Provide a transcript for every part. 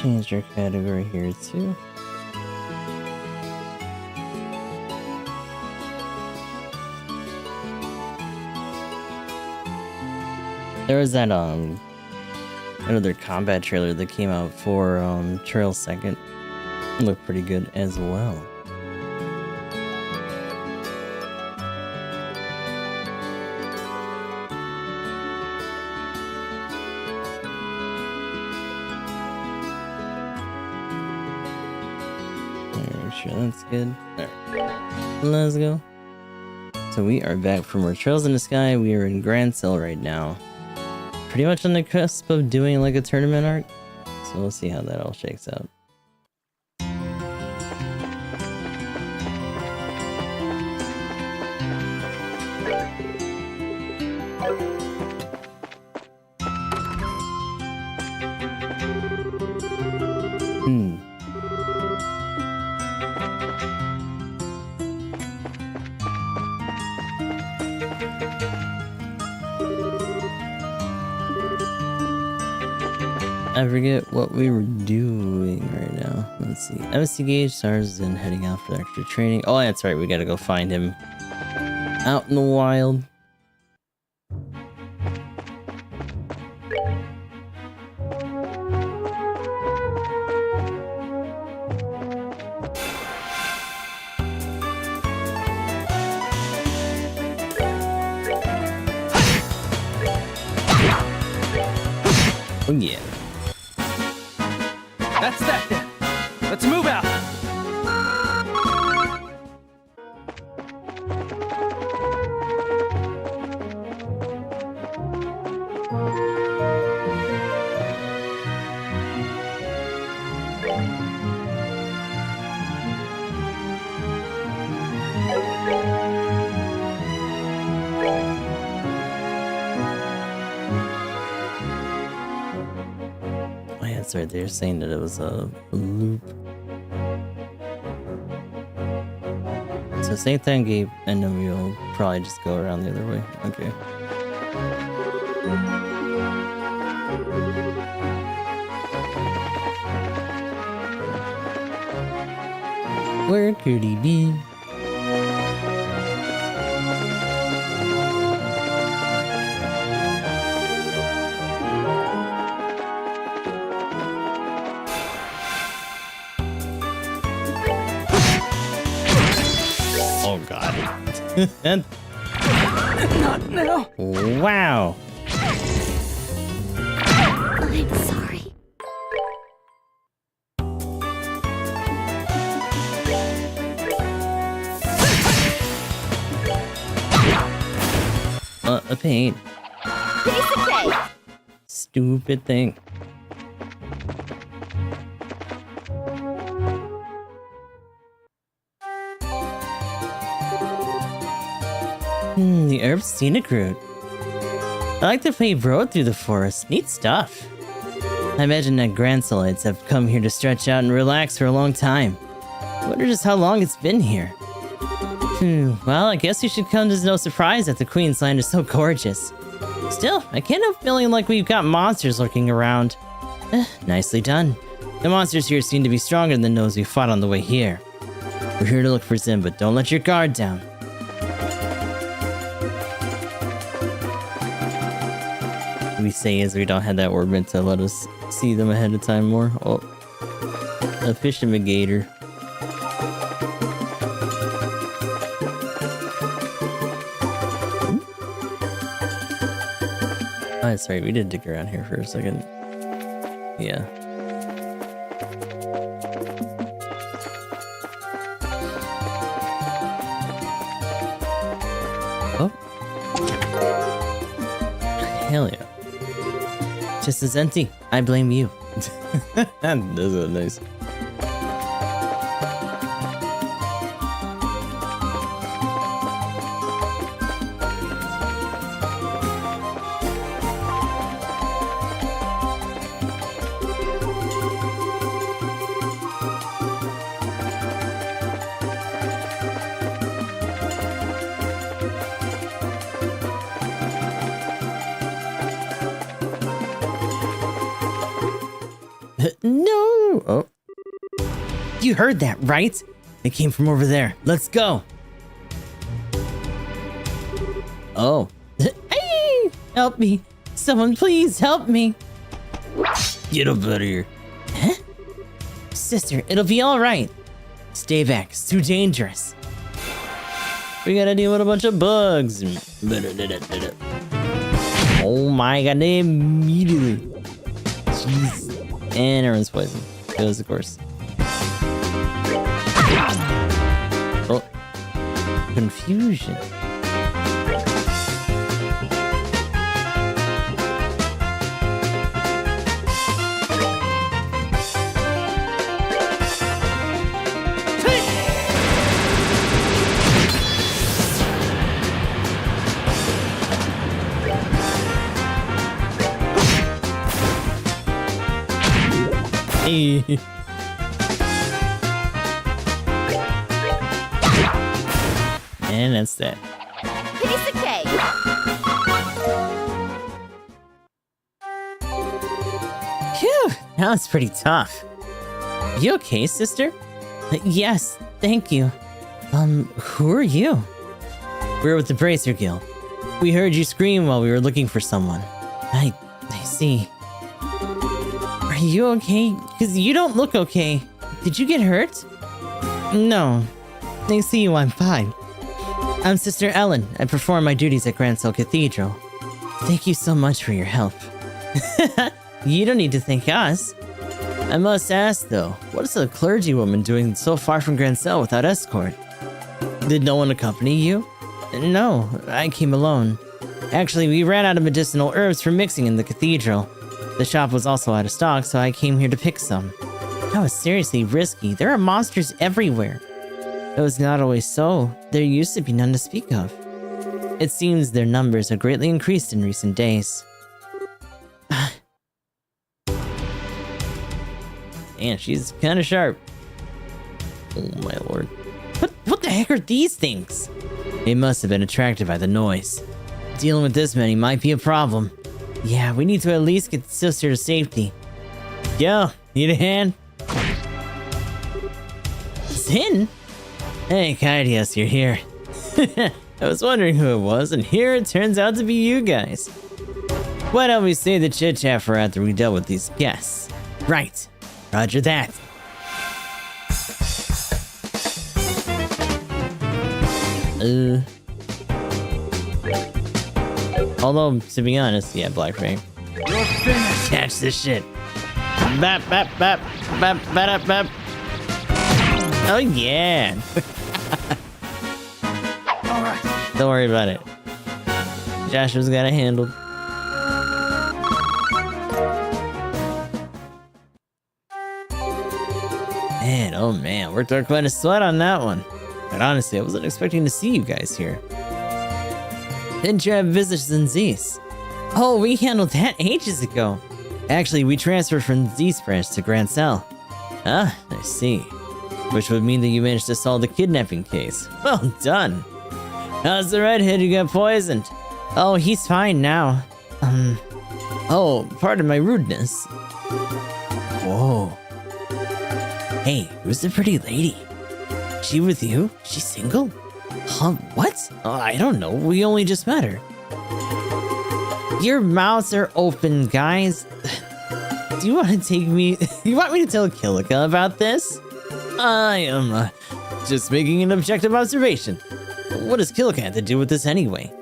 Change our category here too. There was that another combat trailer that came out for Trail Second. It looked pretty good as well. Sure, that's good. Alright, let's go. So we are back from our Trails in the Sky. We are in Grand Cell right now. Pretty much on the cusp of doing like a tournament arc. So we'll see how that all shakes out. I forget what we were doing right now. Let's see. MSC Gauge, SARS, and heading out for extra training. Oh, that's right. We gotta go find him out in the wild. Oh, yeah. That's that. Let's move out. That's right, they're saying that it was a loop. So same thing, Gabe, and then we'll probably just go around the other way. Okay. Where could he be? Oh god. Not now. Wow. I'm sorry. A pain. Piece of cake. Stupid thing. The herb scenic route. I like the paved road through the forest. Neat stuff. I imagine that Grandsolites have come here to stretch out and relax for a long time. I wonder just how long it's been here. Well, I guess you should come as no surprise that the Queen's Land is so gorgeous. Still, I can't help feeling like we've got monsters lurking around. Nicely done. The monsters here seem to be stronger than those we fought on the way here. We're here to look for Zim, but don't let your guard down. We say as we don't have that orbit to let us see them ahead of time more. Oh, a fisherman gator. Oh, that's right. We did dig around here for a second. Yeah. Oh. Hell yeah. Just as empty. I blame you. Those are nice. No! Oh. You heard that, right? It came from over there. Let's go! Oh. Hey! Help me! Someone please help me! Get up out of here. Huh? Sister, it'll be alright. Stay back, it's too dangerous. We gotta deal with a bunch of bugs. Oh my god, they immediately. Jeez. And everyone's poisoned. Goes, of course. Oh. Confusion. And that's that. Piece of cake. Phew, that was pretty tough. You okay, sister? Yes, thank you. Who are you? We're with the Bracer Guild. We heard you scream while we were looking for someone. I see. Are you okay? Because you don't look okay. Did you get hurt? No. I see you, I'm fine. I'm Sister Ellen. I perform my duties at Grancel Cathedral. Thank you so much for your help. You don't need to thank us. I must ask though, what is a clergywoman doing so far from Grancel without escort? Did no one accompany you? No, I came alone. Actually, we ran out of medicinal herbs for mixing in the cathedral. The shop was also out of stock, so I came here to pick some. That was seriously risky. There are monsters everywhere. It was not always so. There used to be none to speak of. It seems their numbers have greatly increased in recent days. Man, she's kind of sharp. Oh my lord. What the heck are these things? They must have been attracted by the noise. Dealing with this many might be a problem. Yeah, we need to at least get the sister to safety. Yo, need a hand? Zin? Hey, Kaidias, you're here. I was wondering who it was, and here it turns out to be you guys. Why don't we save the chit-chat for after we dealt with these guests? Right. Roger that. Although, to be honest, yeah, Black Fang. You're finished. Catch this shit. Bap, bap, bap, bap, bap, bap. Oh, yeah. All right. Don't worry about it. Joshua's got it handled. Man, oh man, worked out quite a sweat on that one. But honestly, I wasn't expecting to see you guys here. Didn't you have visitors in Zeus? Oh, we handled that ages ago. Actually, we transferred from Zeus branch to Grancel. Ah, I see. Which would mean that you managed to solve the kidnapping case. Well done. How's the redhead who got poisoned? Oh, he's fine now. Oh, pardon my rudeness. Whoa. Hey, who's the pretty lady? She with you? She's single? Huh, what? Oh, I don't know. We only just met her. Your mouths are open, guys. Do you want to take me... You want me to tell Kilika about this? I am just making an objective observation. What does Kilika have to do with this anyway?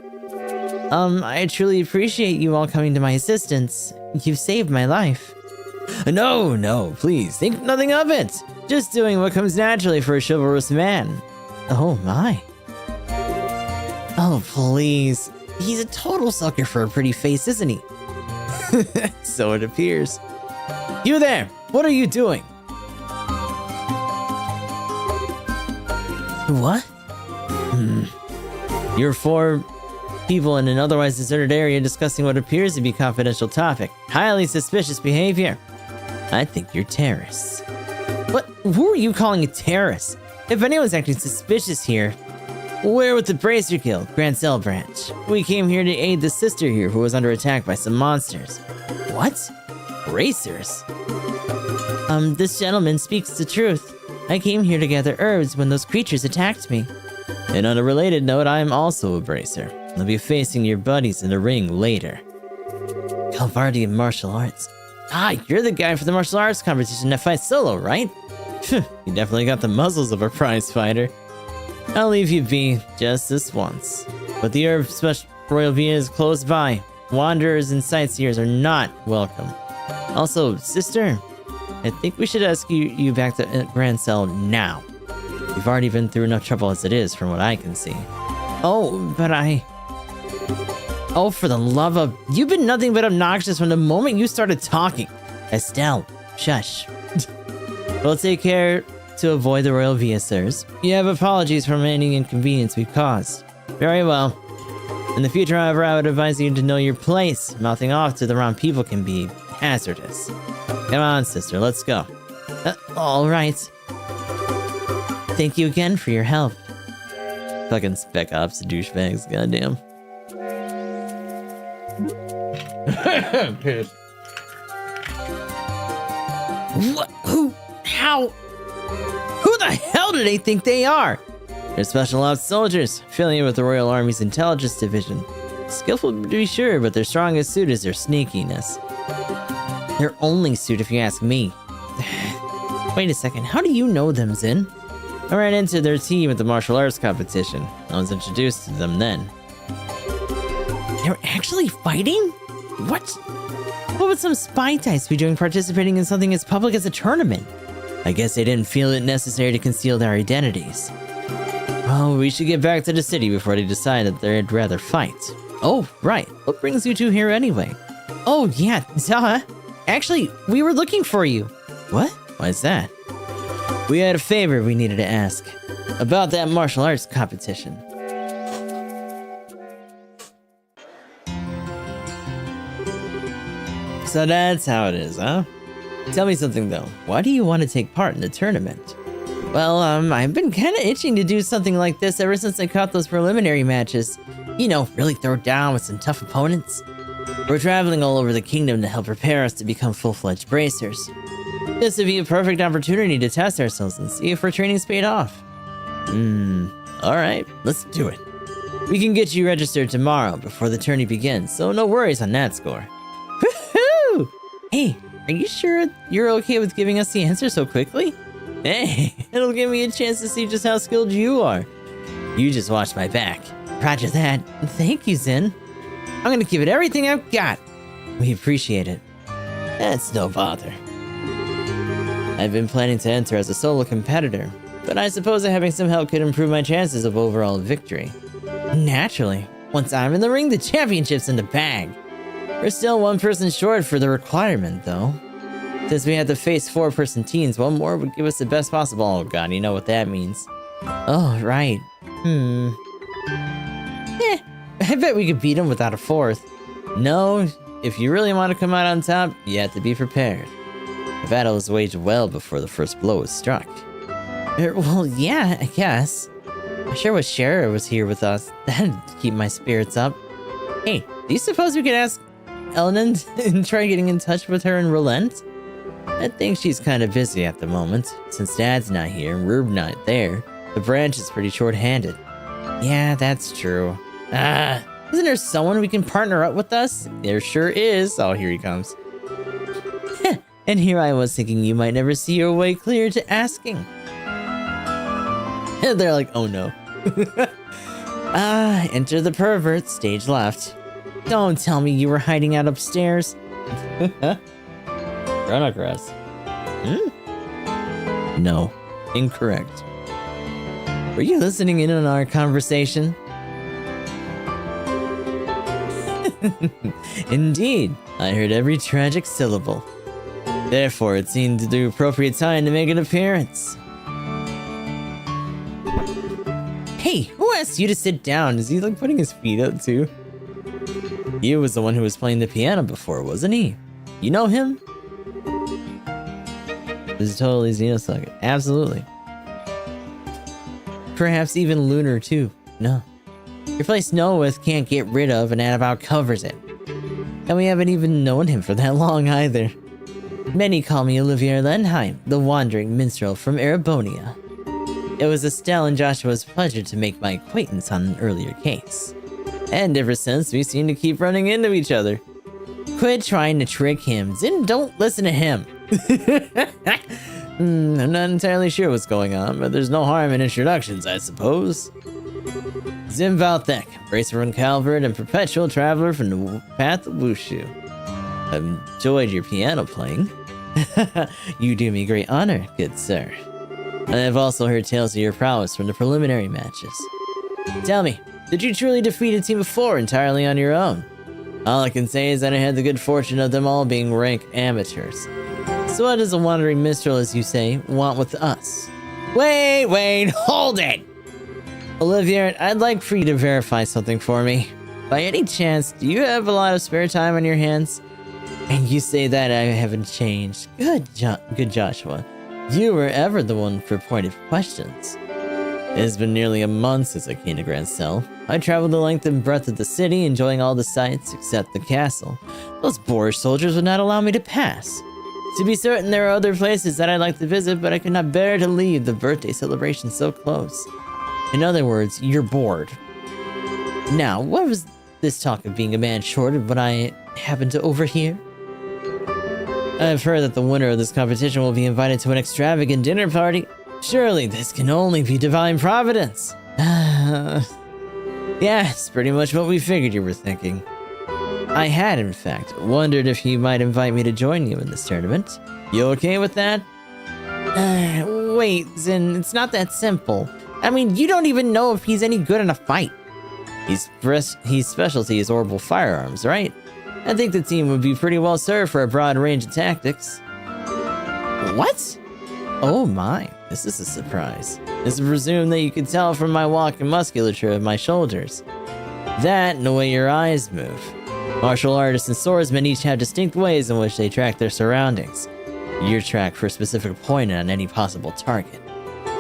I truly appreciate you all coming to my assistance. You've saved my life. No, please, think nothing of it. Just doing what comes naturally for a chivalrous man. Oh my. Oh, please. He's a total sucker for a pretty face, isn't he? So it appears. You there! What are you doing? What? You're four people in an otherwise deserted area discussing what appears to be a confidential topic. Highly suspicious behavior. I think you're terrorists. What? Who are you calling a terrorist? If anyone's acting suspicious here, we're with the Bracer Guild, Grancel branch. We came here to aid the sister here who was under attack by some monsters. What? Bracers? This gentleman speaks the truth. I came here to gather herbs when those creatures attacked me. And on a related note, I am also a bracer. I'll be facing your buddies in the ring later. Calvardian martial arts. Ah, you're the guy for the martial arts competition that fights solo, right? You definitely got the muscles of a prize fighter. I'll leave you be just this once. But the herb special Royal Via is close by. Wanderers and sightseers are not welcome. Also, sister, I think we should ask you back to Grand Cell now. We've already been through enough trouble as it is, from what I can see. Oh, but Oh, for the love of... You've been nothing but obnoxious from the moment you started talking. Estelle, shush. We'll take care to avoid the Royal Via, sirs. You have apologies for any inconvenience we've caused. Very well. In the future, however, I would advise you to know your place. Mouthing off to the wrong people can be hazardous. Come on, sister, let's go. All right. Thank you again for your help. Fucking Spec Ops douchebags, goddamn. What? Who? How? Who the hell do they think they are? They're special ops soldiers, affiliated with the Royal Army's Intelligence Division. Skillful to be sure, but their strongest suit is their sneakiness. Their only suit, if you ask me. Wait a second, how do you know them, Zin? I ran into their team at the martial arts competition. I was introduced to them then. They're actually fighting? What? What would some spy types be doing participating in something as public as a tournament? I guess they didn't feel it necessary to conceal their identities. Well, we should get back to the city before they decide that they'd rather fight. Oh, right. What brings you two here anyway? Oh, yeah, duh. Actually, we were looking for you. What? Why's that? We had a favor we needed to ask. About that martial arts competition. So that's how it is, huh? Tell me something though. Why do you want to take part in the tournament? Well, I've been kind of itching to do something like this ever since I caught those preliminary matches. You know, really throw down with some tough opponents. We're traveling all over the kingdom to help prepare us to become full-fledged bracers. This would be a perfect opportunity to test ourselves and see if our training's paid off. Alright, let's do it. We can get you registered tomorrow before the tourney begins, so no worries on that score. Woohoo! Hey, are you sure you're okay with giving us the answer so quickly? Hey, it'll give me a chance to see just how skilled you are. You just watch my back. Roger that. Thank you, Zin. I'm gonna give it everything I've got. We appreciate it. That's no bother. I've been planning to enter as a solo competitor, but I suppose that having some help could improve my chances of overall victory. Naturally. Once I'm in the ring, the championship's in the bag. We're still one person short for the requirement, though. Since we had to face 4-person teams, one more would give us the best possible. Oh god, you know what that means. Oh, right. I bet we could beat him without a 4th. No, if you really want to come out on top, you have to be prepared. The battle was waged well before the first blow was struck. Well, yeah, I guess. I sure wish Shara was here with us. That'd keep my spirits up. Hey, do you suppose we could ask Elnand and try getting in touch with her and relent? I think she's kind of busy at the moment. Since Dad's not here and we're not there, the branch is pretty short-handed. Yeah, that's true. Isn't there someone we can partner up with us? There sure is. Oh, here he comes. And here I was thinking you might never see your way clear to asking. And they're like, oh no. Enter the pervert, stage left. Don't tell me you were hiding out upstairs. Chronocross. No, incorrect. Were you listening in on our conversation? Indeed, I heard every tragic syllable. Therefore, it seemed the appropriate time to make an appearance. Hey, who asked you to sit down? Is he like putting his feet up too? He was the one who was playing the piano before, wasn't he? You know him? This is totally Xenosucket. Absolutely. Perhaps even Lunar too. No. Replace Noah with can't get rid of and that about covers it. And we haven't even known him for that long either. Many call me Olivier Lenheim, the wandering minstrel from Erebonia. It was Estelle and Joshua's pleasure to make my acquaintance on an earlier case. And ever since, we seem to keep running into each other. Quit trying to trick him. Zin, don't listen to him. I'm not entirely sure what's going on, but there's no harm in introductions, I suppose. Zim Valthek, Bracer from Calvert and perpetual traveler from the path of Wushu. I've enjoyed your piano playing. You do me great honor, good sir. And I've also heard tales of your prowess from the preliminary matches. Tell me, did you truly defeat a team of 4 entirely on your own? All I can say is that I had the good fortune of them all being rank amateurs. So what does a wandering minstrel, as you say, want with us? Wait, hold it! Olivier, I'd like for you to verify something for me. By any chance, do you have a lot of spare time on your hands? And you say that I haven't changed. Good Joshua. You were ever the one for pointed questions. It has been nearly a month since I came to Grand Cell. I traveled the length and breadth of the city, enjoying all the sights except the castle. Those boorish soldiers would not allow me to pass. To be certain, there are other places that I'd like to visit, but I could not bear to leave the birthday celebration so close. In other words, you're bored. Now, what was this talk of being a man short of what I happened to overhear? I've heard that the winner of this competition will be invited to an extravagant dinner party. Surely this can only be divine providence. Yeah, it's pretty much what we figured you were thinking. I had, in fact, wondered if you might invite me to join you in this tournament. You okay with that? Wait, Zin, it's not that simple. I mean, you don't even know if he's any good in a fight. His specialty is orbital firearms, right? I think the team would be pretty well served for a broad range of tactics. What? Oh my, this is a surprise. It's presumed that you can tell from my walk and musculature of my shoulders. That and the way your eyes move. Martial artists and swordsmen each have distinct ways in which they track their surroundings. You track for a specific point on any possible target.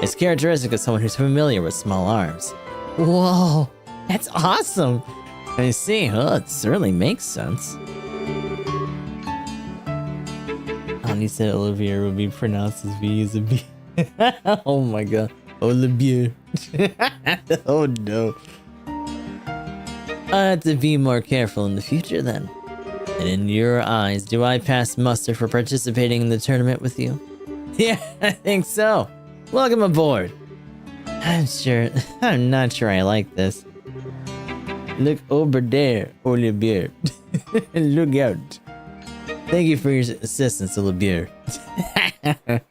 It's characteristic of someone who's familiar with small arms. Whoa, that's awesome! I see, huh? It certainly makes sense. He said Olivier would be pronounced as V as a B. Oh my god. Olivier. Oh no. I have to be more careful in the future then. And in your eyes, do I pass muster for participating in the tournament with you? Yeah, I think so. Welcome aboard. I'm not sure I like this. Look over there, Olivier. Look out. Thank you for your assistance, Olivier. I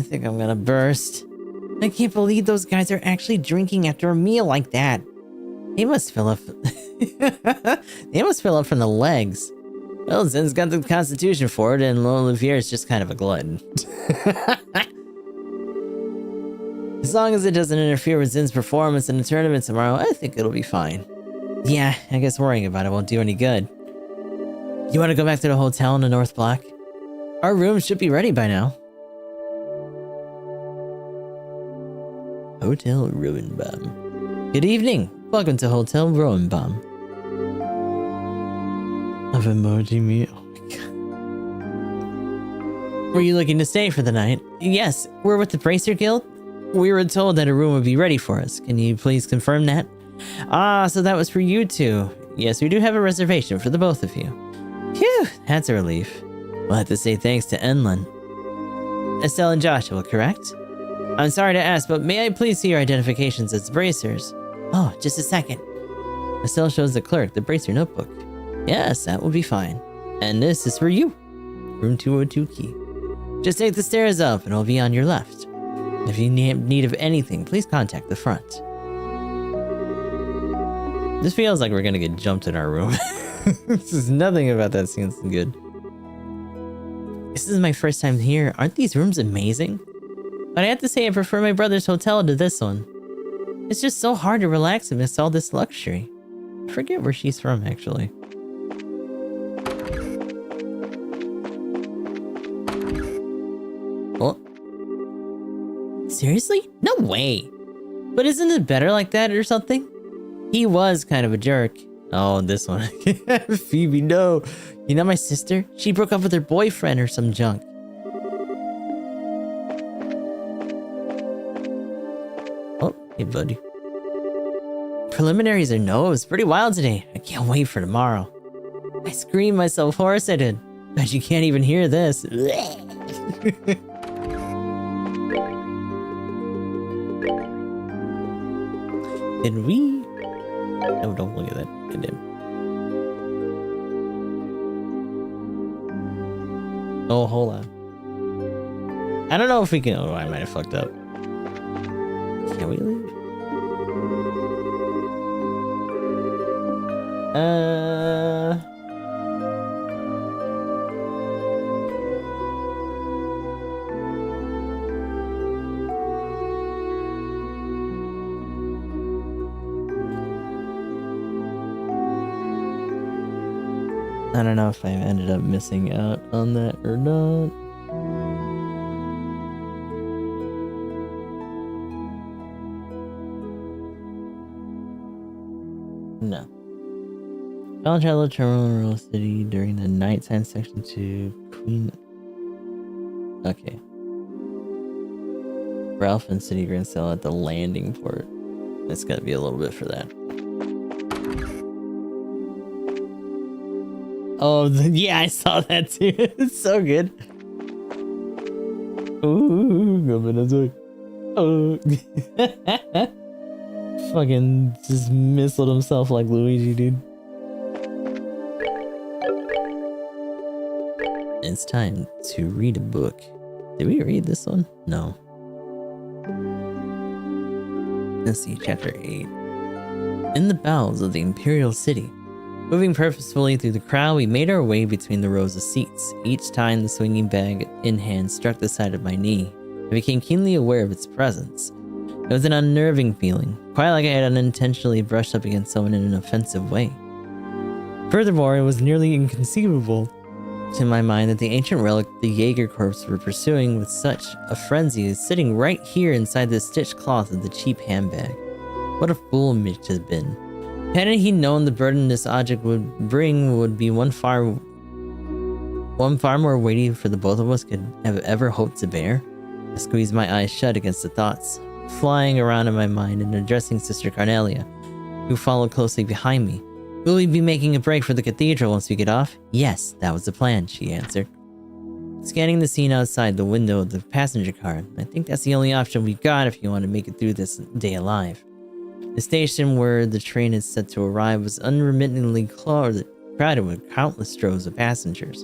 think I'm gonna burst. I can't believe those guys are actually drinking after a meal like that. They must fill up. They must fill up from the legs. Well, Zen's got the constitution for it, and Olivier is just kind of a glutton. As long as it doesn't interfere with Zen's performance in the tournament tomorrow, I think it'll be fine. Yeah, I guess worrying about it won't do any good. You want to go back to the hotel in the North Block? Our room should be ready by now. Hotel Ruinbaum. Good evening. Welcome to Hotel Ruinbaum. Of emoji me. Oh my god. Were you looking to stay for the night? Yes, we're with the Bracer Guild. We were told that a room would be ready for us. Can you please confirm that? Ah, so that was for you two. Yes, we do have a reservation for the both of you. Phew, that's a relief. We'll have to say thanks to Enlin. Estelle and Joshua, correct? I'm sorry to ask, but may I please see your identifications as bracers? Oh, just a second. Estelle shows the clerk the bracer notebook. Yes, that will be fine. And this is for you. Room 202 key. Just take the stairs up and it'll be on your left. If you need of anything, please contact the front. This feels like we're gonna get jumped in our room. This is nothing about that seems good. This is my first time here. Aren't these rooms amazing? But I have to say I prefer my brother's hotel to this one. It's just so hard to relax amidst all this luxury. I forget where she's from, actually. Oh. Seriously? No way! But isn't it better like that or something? He was kind of a jerk. Oh, this one. Phoebe, no. You know my sister? She broke up with her boyfriend or some junk. Oh, hey, buddy. Preliminaries are no. It was pretty wild today. I can't wait for tomorrow. I screamed myself hoarse, I did. Bet you can't even hear this. Did we? No, don't look at that. I did. Oh, hold on. I don't know if we can. Oh, I might have fucked up. Can we leave? I don't know if I ended up missing out on that or not. No. Found Traveler Terminal City during the nighttime section to Queen. Okay. Ralph and City Grand Sale at the landing port. It's gotta be a little bit for that. Oh, yeah, I saw that too. It's so good. Ooh, oh. Fucking just missiled himself like Luigi, dude. It's time to read a book. Did we read this one? No. Let's see, chapter 8. In the bowels of the Imperial City. Moving purposefully through the crowd, we made our way between the rows of seats. Each time the swinging bag in hand struck the side of my knee, I became keenly aware of its presence. It was an unnerving feeling, quite like I had unintentionally brushed up against someone in an offensive way. Furthermore, it was nearly inconceivable to my mind that the ancient relic the Jaeger Corps were pursuing with such a frenzy is sitting right here inside the stitched cloth of the cheap handbag. What a fool Mitch has been. Hadn't he known the burden this object would bring would be one far more weighty for the both of us could have ever hoped to bear? I squeezed my eyes shut against the thoughts flying around in my mind and addressing Sister Carnelia, who followed closely behind me. Will we be making a break for the cathedral once we get off? Yes, that was the plan, she answered. Scanning the scene outside the window of the passenger car, I think that's the only option we've got if you want to make it through this day alive. The station where the train is set to arrive was unremittingly crowded with countless droves of passengers.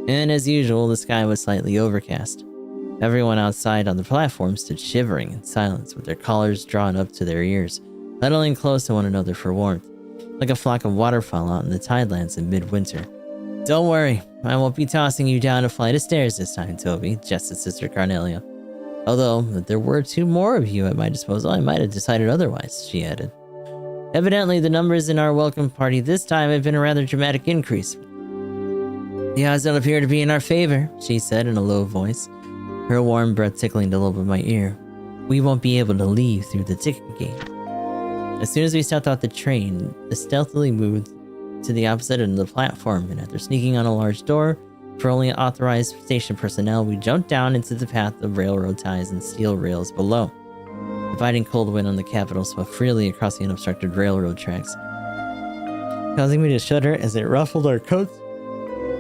And as usual, the sky was slightly overcast. Everyone outside on the platform stood shivering in silence with their collars drawn up to their ears, huddling close to one another for warmth, like a flock of waterfowl out in the tidelands in midwinter. Don't worry, I won't be tossing you down a flight of stairs this time, Toby, jested Sister Carnelia. Although, if there were 2 more of you at my disposal, I might have decided otherwise, she added. Evidently, the numbers in our welcome party this time have been a rather dramatic increase. The odds don't appear to be in our favor, she said in a low voice, her warm breath tickling the lobe of my ear. We won't be able to leave through the ticket gate. As soon as we stepped off the train, they stealthily moved to the opposite end of the platform, and after sneaking on a large door, for only authorized station personnel, we jumped down into the path of railroad ties and steel rails below. The biting cold wind on the Capitol swept freely across the unobstructed railroad tracks, causing me to shudder as it ruffled our coats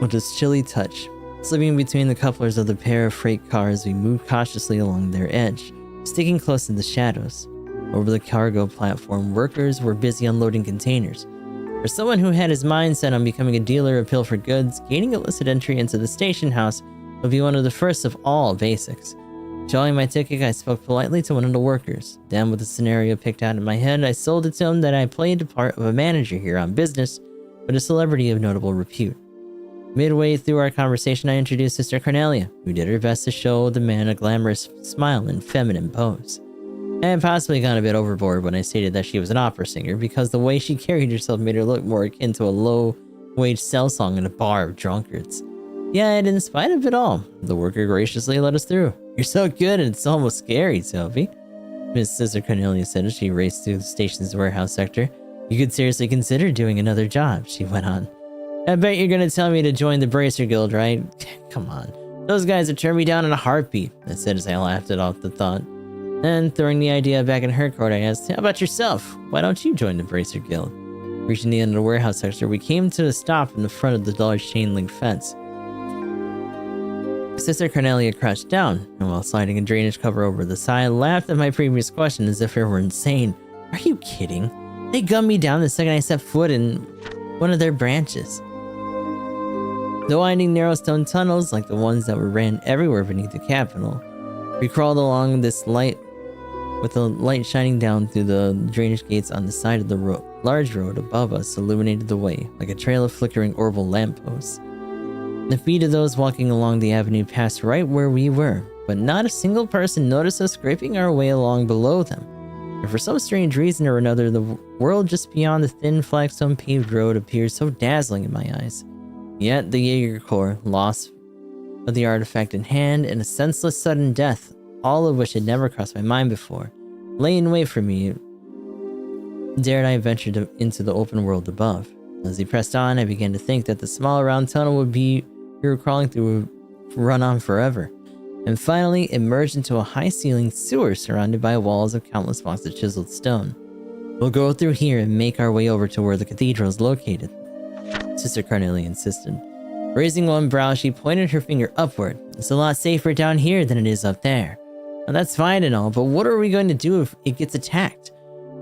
with its chilly touch. Slipping between the couplers of the pair of freight cars, we moved cautiously along their edge, sticking close in the shadows. Over the cargo platform, workers were busy unloading containers. For someone who had his mind set on becoming a dealer of pilfered goods, gaining illicit entry into the station house would be one of the first of all basics. Showing my ticket, I spoke politely to one of the workers. Then, with the scenario picked out in my head, I sold it to him that I played the part of a manager here on business, but a celebrity of notable repute. Midway through our conversation, I introduced Sister Carnelia, who did her best to show the man a glamorous smile and feminine pose. I had possibly gone a bit overboard when I stated that she was an opera singer, because the way she carried herself made her look more akin to a low-wage sell song in a bar of drunkards. Yet, in spite of it all, the worker graciously let us through. You're so good, and it's almost scary, Sophie, Miss Sister Cornelia said as she raced through the station's warehouse sector. You could seriously consider doing another job, she went on. I bet you're gonna tell me to join the Bracer Guild, right? Come on. Those guys would turn me down in a heartbeat, I said as I laughed it off the thought. Then, throwing the idea back in her court, I asked, how about yourself? Why don't you join the Bracer Guild? Reaching the end of the warehouse sector, we came to a stop in the front of the large chain-link fence. Sister Cornelia crouched down, and while sliding a drainage cover over the side, laughed at my previous question as if it were insane. Are you kidding? They gunned me down the second I stepped foot in one of their branches. The winding narrow stone tunnels, like the ones that were ran everywhere beneath the capital. We crawled along this light, with the light shining down through the drainage gates on the side of the large road above us illuminated the way, like a trail of flickering orbital lampposts. The feet of those walking along the avenue passed right where we were, but not a single person noticed us scraping our way along below them. And for some strange reason or another, the world just beyond the thin flagstone paved road appeared so dazzling in my eyes. Yet the Jaeger Corps, loss of the artifact in hand, and a senseless sudden death, all of which had never crossed my mind before, lay in wait for me. Dared I venture into the open world above? As he pressed on, I began to think that the small round tunnel we were crawling through would run on forever, and finally emerged into a high-ceilinged sewer surrounded by walls of countless blocks of chiseled stone. We'll go through here and make our way over to where the cathedral is located, Sister Cornelia insisted. Raising one brow, she pointed her finger upward. It's a lot safer down here than it is up there. Now that's fine and all, but what are we going to do if it gets attacked?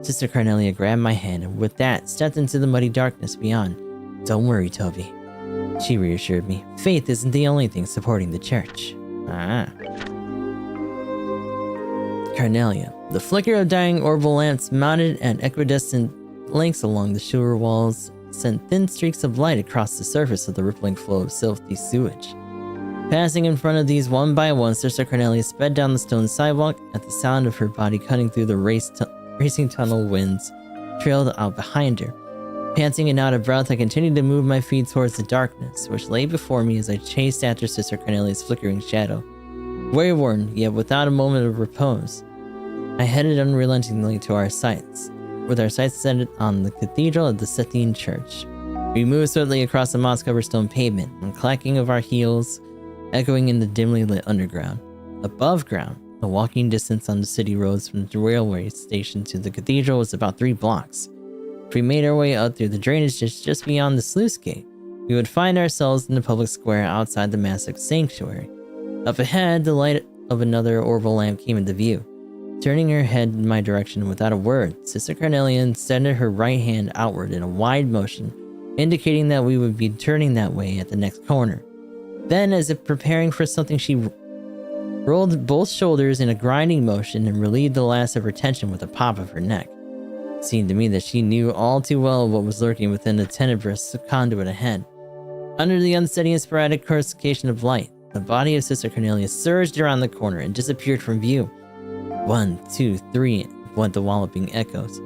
Sister Cornelia grabbed my hand and with that stepped into the muddy darkness beyond. Don't worry, Toby, she reassured me. Faith isn't the only thing supporting the church. Cornelia. The flicker of dying orbital lamps mounted at equidistant lengths along the sewer walls sent thin streaks of light across the surface of the rippling flow of filthy sewage. Passing in front of these one by one, Sister Cornelia sped down the stone sidewalk at the sound of her body cutting through the racing tunnel winds trailed out behind her. Panting and out of breath, I continued to move my feet towards the darkness, which lay before me as I chased after Sister Cornelia's flickering shadow. Wayworn, yet without a moment of repose, I headed unrelentingly to our sights, with our sights set on the cathedral of the Sethine Church. We moved swiftly across the moss-covered stone pavement, and clacking of our heels echoing in the dimly lit underground. Above ground, the walking distance on the city roads from the railway station to the cathedral was about 3 blocks. If we made our way out through the drainage ditch just beyond the sluice gate, we would find ourselves in the public square outside the massive sanctuary. Up ahead, the light of another orbital lamp came into view. Turning her head in my direction without a word, Sister Cornelia extended her right hand outward in a wide motion, indicating that we would be turning that way at the next corner. Then, as if preparing for something, she rolled both shoulders in a grinding motion and relieved the last of her tension with a pop of her neck. It seemed to me that she knew all too well what was lurking within the tenebrous conduit ahead. Under the unsteady and sporadic coruscation of light, the body of Sister Cornelia surged around the corner and disappeared from view. 1, 2, 3 went the walloping echoes,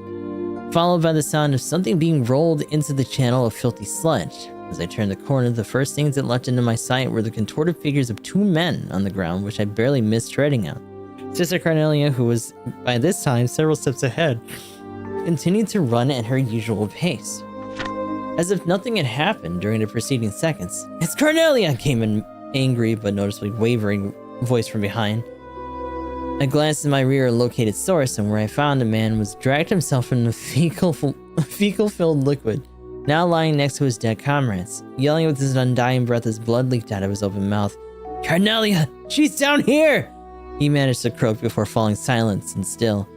followed by the sound of something being rolled into the channel of filthy sludge. As I turned the corner, the first things that leapt into my sight were the contorted figures of 2 men on the ground, which I barely missed treading on. Sister Cornelia, who was by this time several steps ahead, continued to run at her usual pace. As if nothing had happened during the preceding seconds, "It's Cornelia!" came an angry but noticeably wavering voice from behind. I glanced in my rear and located source, and where I found a man was dragged himself in a fecal-filled liquid, now lying next to his dead comrades, yelling with his undying breath as blood leaked out of his open mouth. "Cornelia! She's down here!" he managed to croak before falling silent and still.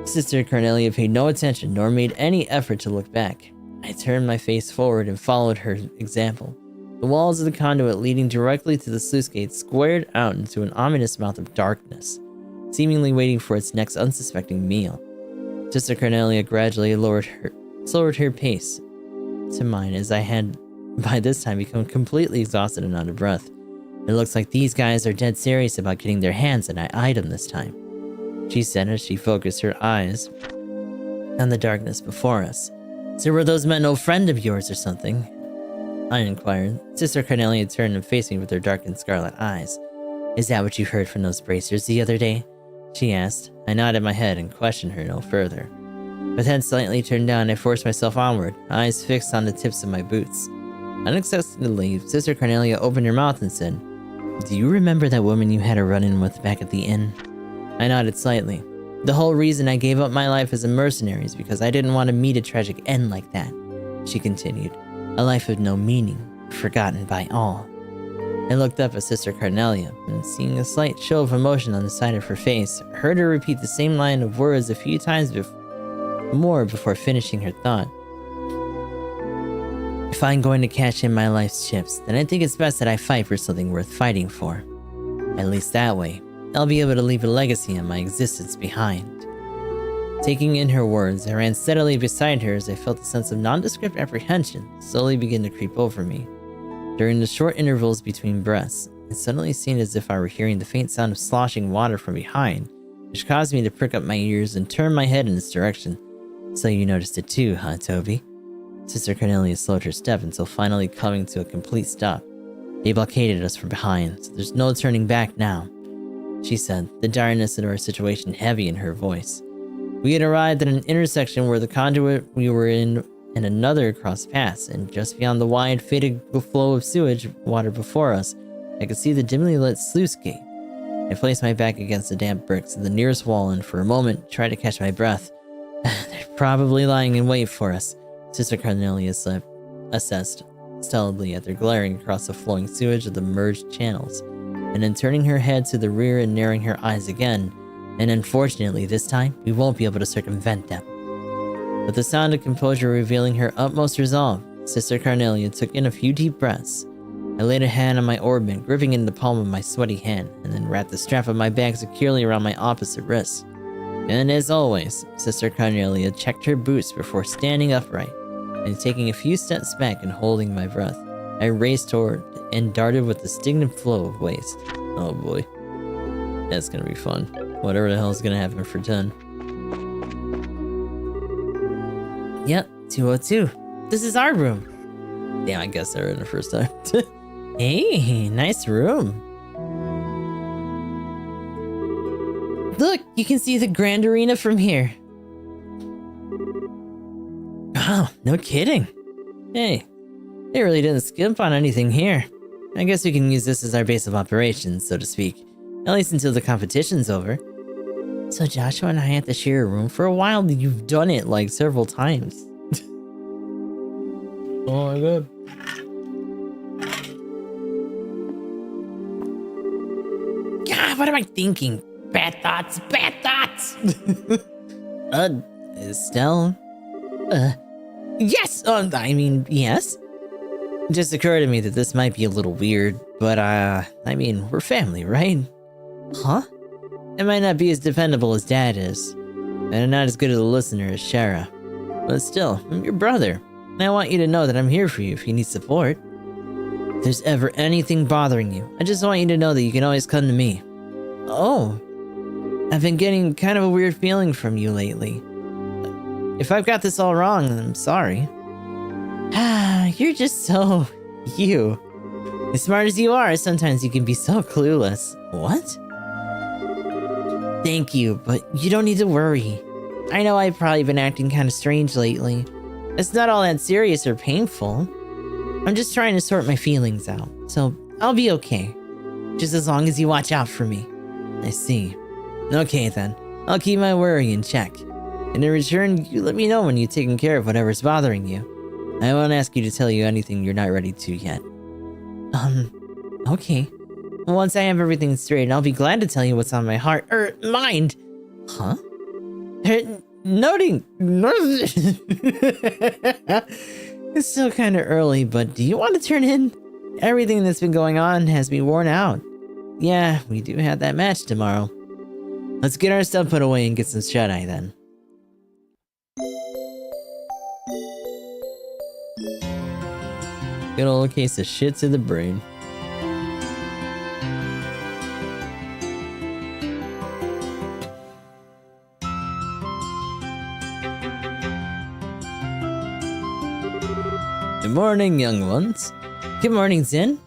Sister Cornelia paid no attention nor made any effort to look back. I turned my face forward and followed her example. The walls of the conduit leading directly to the sluice gate squared out into an ominous mouth of darkness, seemingly waiting for its next unsuspecting meal. Sister Cornelia gradually slowed her pace to mine as I had by this time become completely exhausted and out of breath. "It looks like these guys are dead serious about getting their hands on that item this time," she said as she focused her eyes on the darkness before us. "So were those men no friend of yours or something?" I inquired. Sister Cornelia turned and faced me with her dark and scarlet eyes. "Is that what you heard from those bracers the other day?" she asked. I nodded my head and questioned her no further. With head slightly turned down, I forced myself onward, eyes fixed on the tips of my boots. Unexpectedly, Sister Cornelia opened her mouth and said, "Do you remember that woman you had a run-in with back at the inn?" I nodded slightly. The whole reason I gave up my life as a mercenary is because I didn't want to meet a tragic end like that, she continued. A life of no meaning, forgotten by all. I looked up at Sister Cornelia, and seeing a slight show of emotion on the side of her face, heard her repeat the same line of words a few times more before finishing her thought. If I'm going to cash in my life's chips, then I think it's best that I fight for something worth fighting for. At least that way, I'll be able to leave a legacy of my existence behind. Taking in her words, I ran steadily beside her as I felt a sense of nondescript apprehension slowly begin to creep over me. During the short intervals between breaths, it suddenly seemed as if I were hearing the faint sound of sloshing water from behind, which caused me to prick up my ears and turn my head in this direction. So you noticed it too, huh, Toby? Sister Cornelia slowed her step until finally coming to a complete stop. They blockaded us from behind, so there's no turning back now, she said, the direness of our situation heavy in her voice. We had arrived at an intersection where the conduit we were in and another crossed paths, and just beyond the wide, faded flow of sewage water before us, I could see the dimly lit sluice gate. I placed my back against the damp bricks of the nearest wall and for a moment tried to catch my breath. They're probably lying in wait for us, Sister Cornelia assessed stolidly after glaring across the flowing sewage of the merged channels, and then turning her head to the rear and narrowing her eyes again. And unfortunately, this time, we won't be able to circumvent them. With the sound of composure revealing her utmost resolve, Sister Cornelia took in a few deep breaths. I laid a hand on my orbment, gripping in the palm of my sweaty hand, and then wrapped the strap of my bag securely around my opposite wrist. And as always, Sister Cornelia checked her boots before standing upright, and taking a few steps back and holding my breath, I raced toward and darted with the stagnant flow of waste. Oh boy. That's gonna be fun. Whatever the hell is gonna happen for 10. Yep, 202. This is our room. Yeah, I guess I read it the first time. Hey, nice room. Look, you can see the grand arena from here. Wow, no kidding. Hey, they really didn't skimp on anything here. I guess we can use this as our base of operations, so to speak. At least until the competition's over. So Joshua and I have to share a room for a while. You've done it like several times. Oh my god. God, what am I thinking? Bad thoughts, bad thoughts! Estelle? Yes! Yes? It just occurred to me that this might be a little weird, but we're family, right? Huh? It might not be as dependable as Dad is, and not as good of a listener as Shara. But still, I'm your brother, and I want you to know that I'm here for you if you need support. If there's ever anything bothering you, I just want you to know that you can always come to me. Oh, I've been getting kind of a weird feeling from you lately. If I've got this all wrong, then I'm sorry. You're just so... you. As smart as you are, sometimes you can be so clueless. What? Thank you, but you don't need to worry. I know I've probably been acting kind of strange lately. It's not all that serious or painful. I'm just trying to sort my feelings out, so I'll be okay. Just as long as you watch out for me. I see. Okay then, I'll keep my worry in check. And in return, you let me know when you've taken care of whatever's bothering you. I won't ask you to tell you anything you're not ready to yet. Okay. Once I have everything straight, I'll be glad to tell you what's on my heart, mind. Huh? Noting. It's still kind of early, but do you want to turn in? Everything that's been going on has me worn out. Yeah, we do have that match tomorrow. Let's get our stuff put away and get some shut-eye then. Good old case of shit to the brain. Good morning, young ones. Good morning, Zin.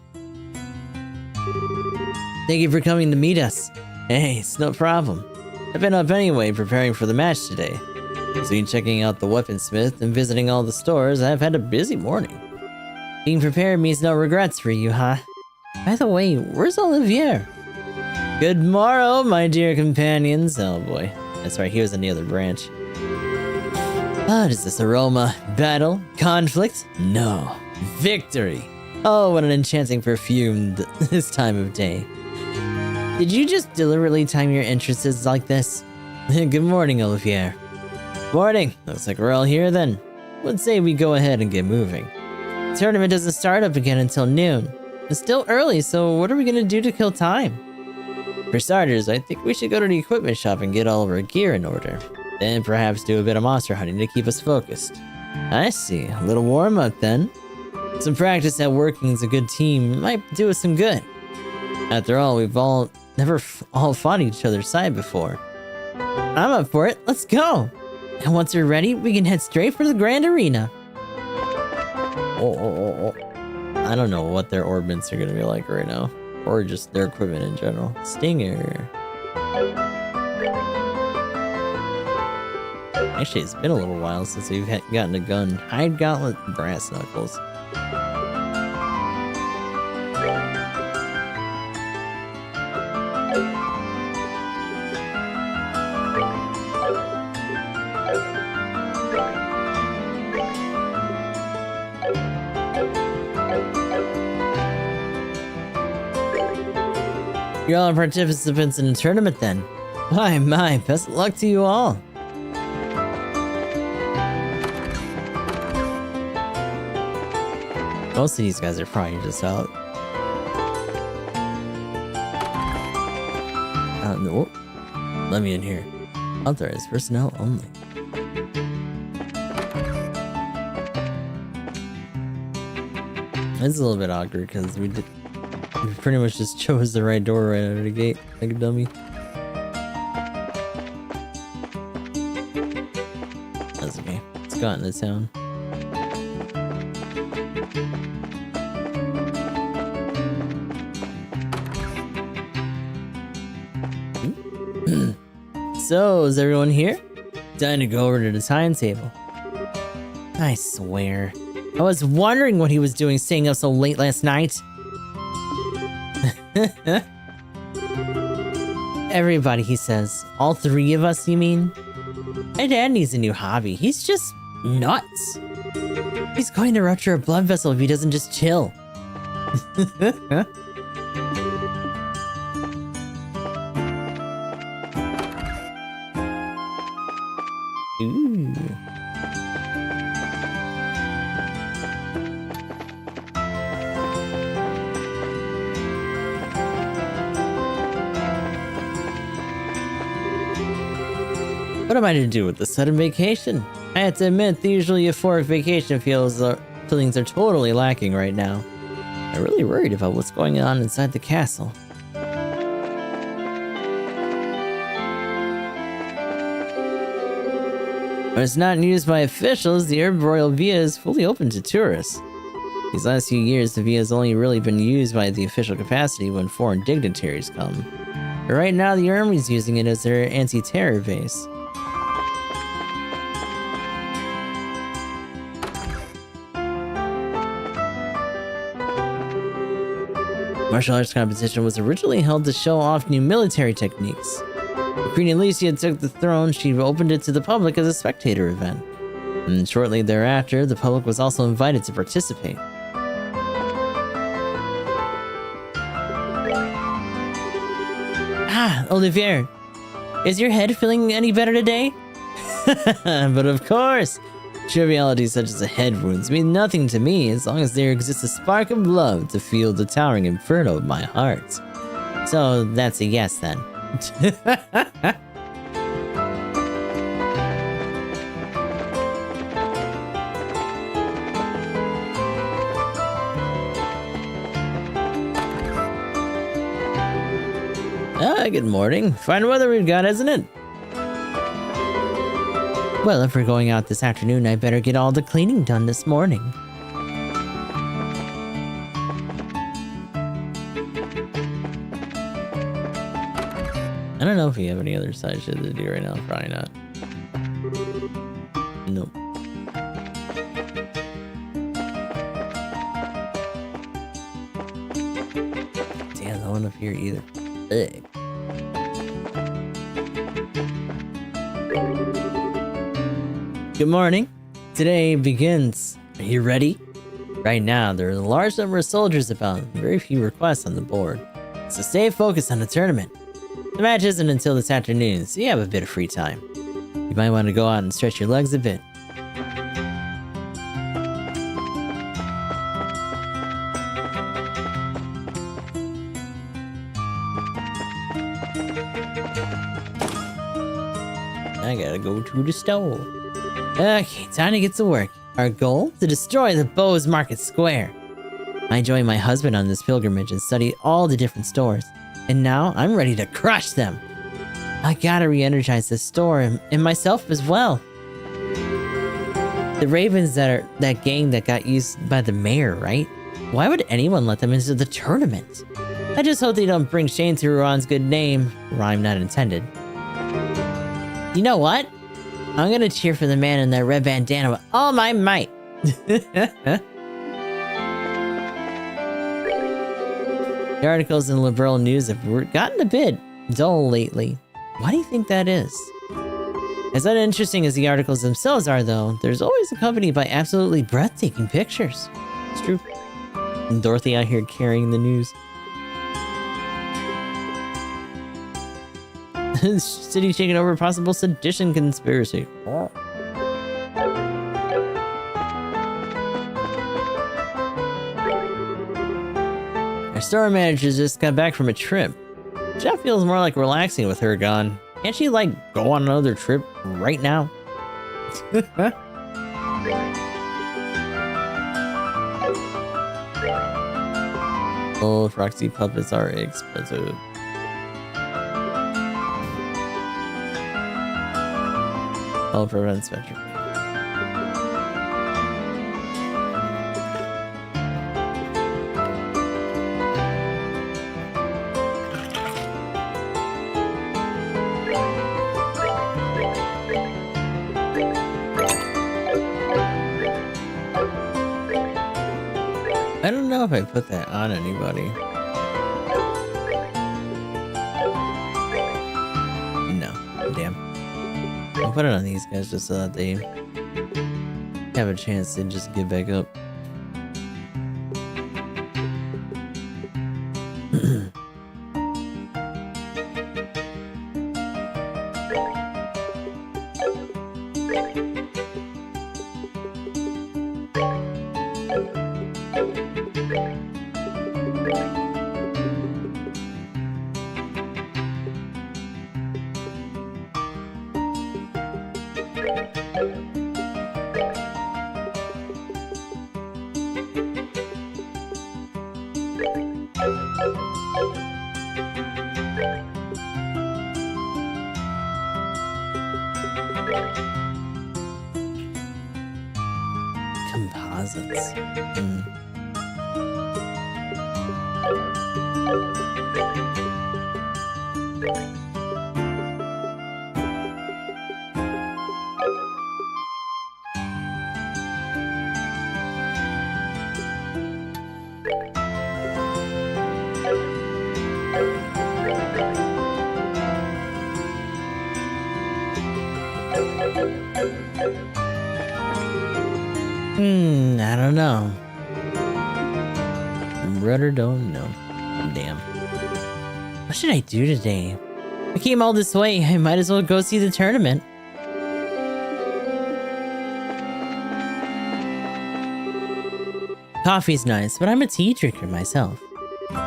Thank you for coming to meet us. Hey, it's no problem. I've been up anyway, preparing for the match today. Between checking out the weaponsmith and visiting all the stores, I've had a busy morning. Being prepared means no regrets for you, huh? By the way, where's Olivier? Good morrow, my dear companions. Oh boy. That's right, he was in the other branch. What is this aroma? Battle? Conflict? No. Victory! Oh, what an enchanting perfume this time of day. Did you just deliberately time your entrances like this? Good morning, Olivier. Morning. Looks like we're all here then. Would say we go ahead and get moving. The tournament doesn't start up again until noon. It's still early, so what are we gonna do to kill time? For starters, I think we should go to the equipment shop and get all of our gear in order. Then perhaps do a bit of monster hunting to keep us focused. I see. A little warm-up then. Some practice at working as a good team might do us some good. After all, we've never all fought each other's side before. I'm up for it. Let's go! And once we're ready, we can head straight for the Grand Arena. I don't know what their orbits are gonna be like right now. Or just their equipment in general. Stinger. Actually, it's been a little while since we've gotten a gun. Hide Gauntlet, Brass Knuckles. You're all participants in the tournament then. My, best of luck to you all. Most of these guys are probably just out. No. Let me in here. Authorized personnel only. It's a little bit awkward because we pretty much just chose the right door right out of the gate, like a dummy. That's okay. Let's go out into town. So, is everyone here? Time to go over to the timetable. I swear. I was wondering what he was doing staying up so late last night. Everybody, he says. All three of us, you mean? My dad needs a new hobby. He's just nuts. He's going to rupture a blood vessel if he doesn't just chill. Ooh. What am I to do with the sudden vacation? I have to admit, the usually euphoric vacation feelings are totally lacking right now. I'm really worried about what's going on inside the castle. When it's not used by officials, the Herb Royal Villa is fully open to tourists. These last few years, the Villa has only really been used by the official capacity when foreign dignitaries come. But right now, the army's using it as their anti-terror base. Martial arts competition was originally held to show off new military techniques. When Queen Alicia took the throne, she opened it to the public as a spectator event. And shortly thereafter, the public was also invited to participate. Ah, Olivier, is your head feeling any better today? But of course! Trivialities such as a head wounds mean nothing to me as long as there exists a spark of love to fuel the towering inferno of my heart. So that's a yes then. Good morning. Fine weather we've got, isn't it? Well, if we're going out this afternoon, I better get all the cleaning done this morning. I don't know if we have any other side shit to do right now. Probably not. Nope. Damn, no one up here either. Ugh. Good morning. Today begins. Are you ready? Right now, there are a large number of soldiers about, very few requests on the board. So stay focused on the tournament. The match isn't until this afternoon, so you have a bit of free time. You might want to go out and stretch your legs a bit. I gotta go to the store. Okay, time to get to work. Our goal? To destroy the Bose Market Square. I joined my husband on this pilgrimage and studied all the different stores. And now I'm ready to crush them. I gotta re-energize the store and myself as well. The Ravens that gang that got used by the mayor, right? Why would anyone let them into the tournament? I just hope they don't bring shame to Ruan's good name. Rhyme not intended. You know what? I'm gonna cheer for the man in that red bandana with all my might. The articles in liberal news have gotten a bit dull lately. Why do you think that is? As uninteresting as the articles themselves are, though, there's always accompanied by absolutely breathtaking pictures. It's true. And Dorothy out here carrying the news. City shaking over possible sedition conspiracy. Our store manager just got back from a trip. Jeff feels more like relaxing with her gone. Can't she, like, go on another trip right now? Oh, Froxy puppets are expensive. Oh, prevent spectrum. I don't know if I put that on anybody. No, damn. I'll put it on these guys just so that they have a chance to just get back up. Composites. I don't know. Rudder don't know. Damn. What should I do today? I came all this way. I might as well go see the tournament. Coffee's nice, but I'm a tea drinker myself.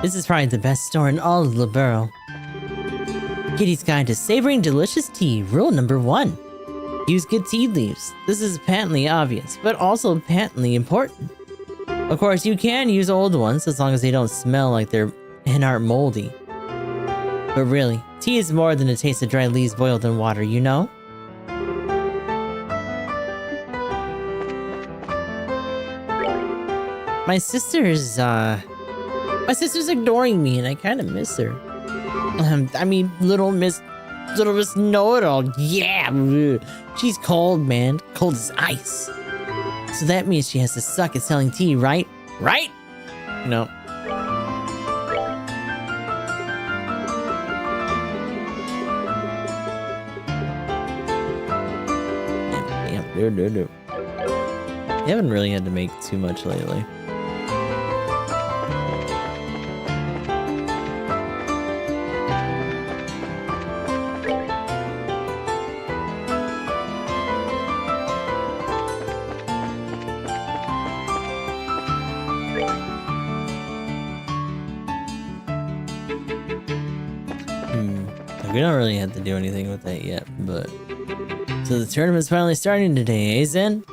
This is probably the best store in all of Libero. Kitty's Guide to Savoring Delicious Tea, rule number 1. Use good tea leaves. This is patently obvious, but also patently important. Of course, you can use old ones as long as they don't smell like they're and aren't moldy. But really, tea is more than a taste of dry leaves boiled in water, you know? My sister's ignoring me and I kind of miss her. I mean, little Miss Sort of a know-it-all. Yeah. She's cold, man. Cold as ice. So that means she has to suck at selling tea, right? Right? No. No. You haven't really had to make too much lately. We don't really have to do anything with that yet, but... So the tournament's finally starting today, eh, Zen?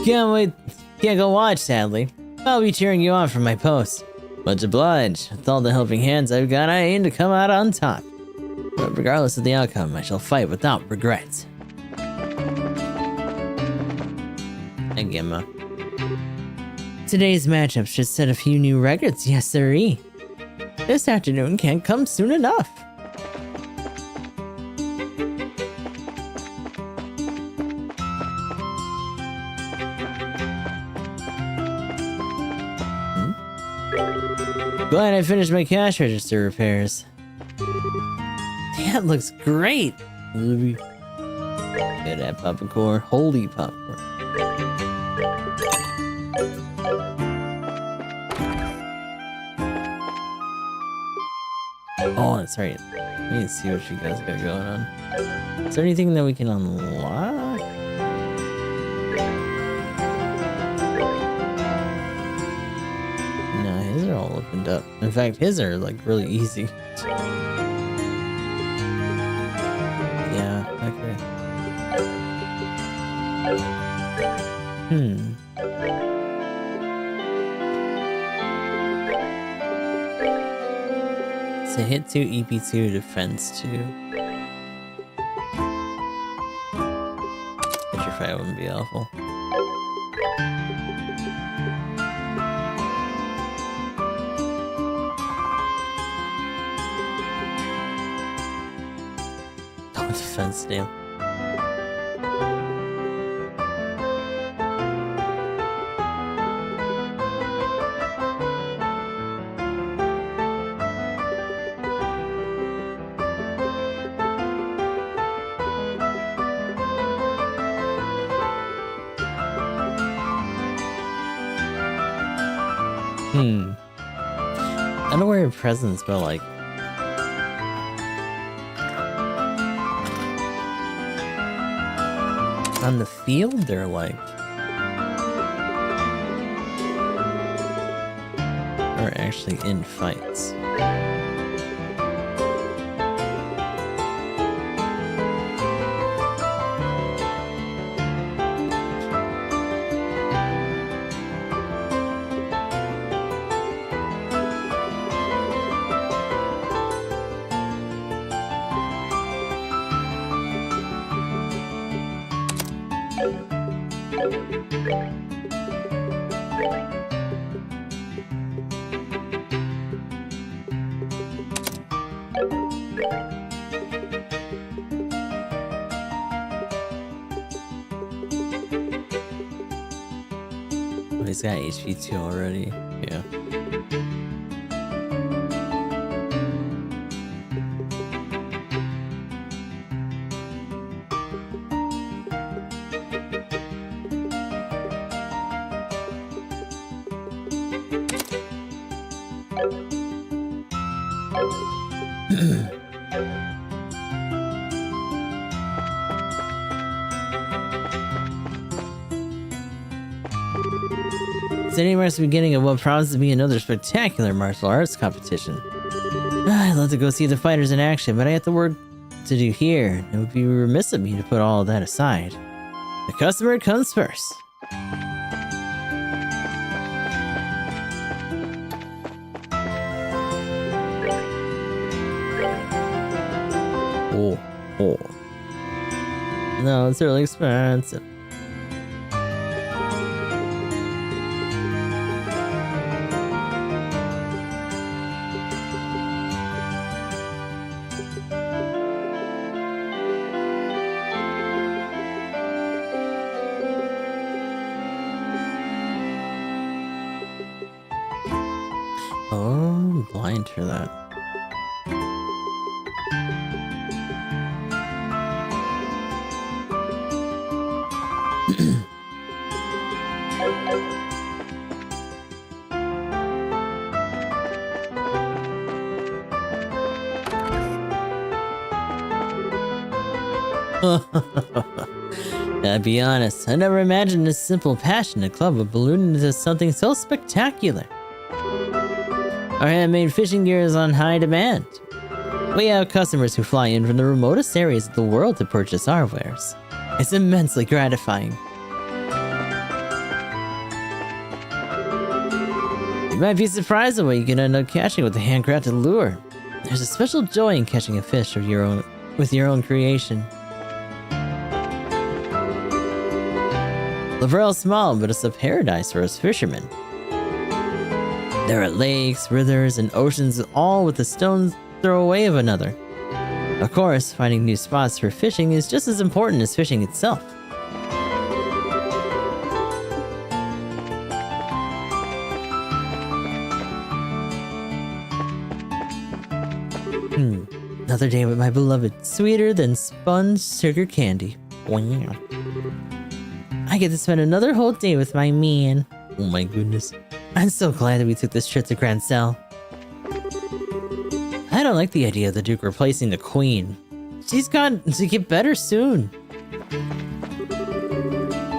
Can't wait. Can't go watch, sadly. I'll be cheering you on from my post. Much obliged. With all the helping hands I've got, I aim to come out on top. But regardless of the outcome, I shall fight without regret. And Gemma. Today's matchup should set a few new records, yes sirree. This afternoon can't come soon enough. Glad I finished my cash register repairs. That looks great! Look at that popcorn. Holy popcorn. Oh, that's right. Let me see what you guys got going on. Is there anything that we can unlock? No, his are all opened up. In fact, his are like really easy. Yeah, okay. So hit 2, EP2, defense 2. Petrify wouldn't be awful. Oh, defense damn. Unaware presence, but like on the field, they're like, or actually in fights. Oh, he's got HP2 already. Yeah. Today marks the beginning of what promises to be another spectacular martial arts competition. I'd love to go see the fighters in action, but I have the work to do here. It would be remiss of me to put all of that aside. The customer comes first. Oh. No, it's really expensive. Oh, blind for that. Gotta be honest, I never imagined this simple passion to club would balloon into something so spectacular. Our handmade fishing gear is on high demand. We have customers who fly in from the remotest areas of the world to purchase our wares. It's immensely gratifying. You might be surprised at what you can end up catching with a handcrafted lure. There's a special joy in catching a fish of your own with your own creation. Lavrel's small, but it's a paradise for us fishermen. There are lakes, rivers, and oceans, all with a stone's throw away of another. Of course, finding new spots for fishing is just as important as fishing itself. Another day with my beloved, sweeter than sponge sugar candy. Wow. I get to spend another whole day with my man. Oh my goodness. I'm so glad that we took this trip to Grand Cell. I don't like the idea of the Duke replacing the Queen. She's got to get better soon.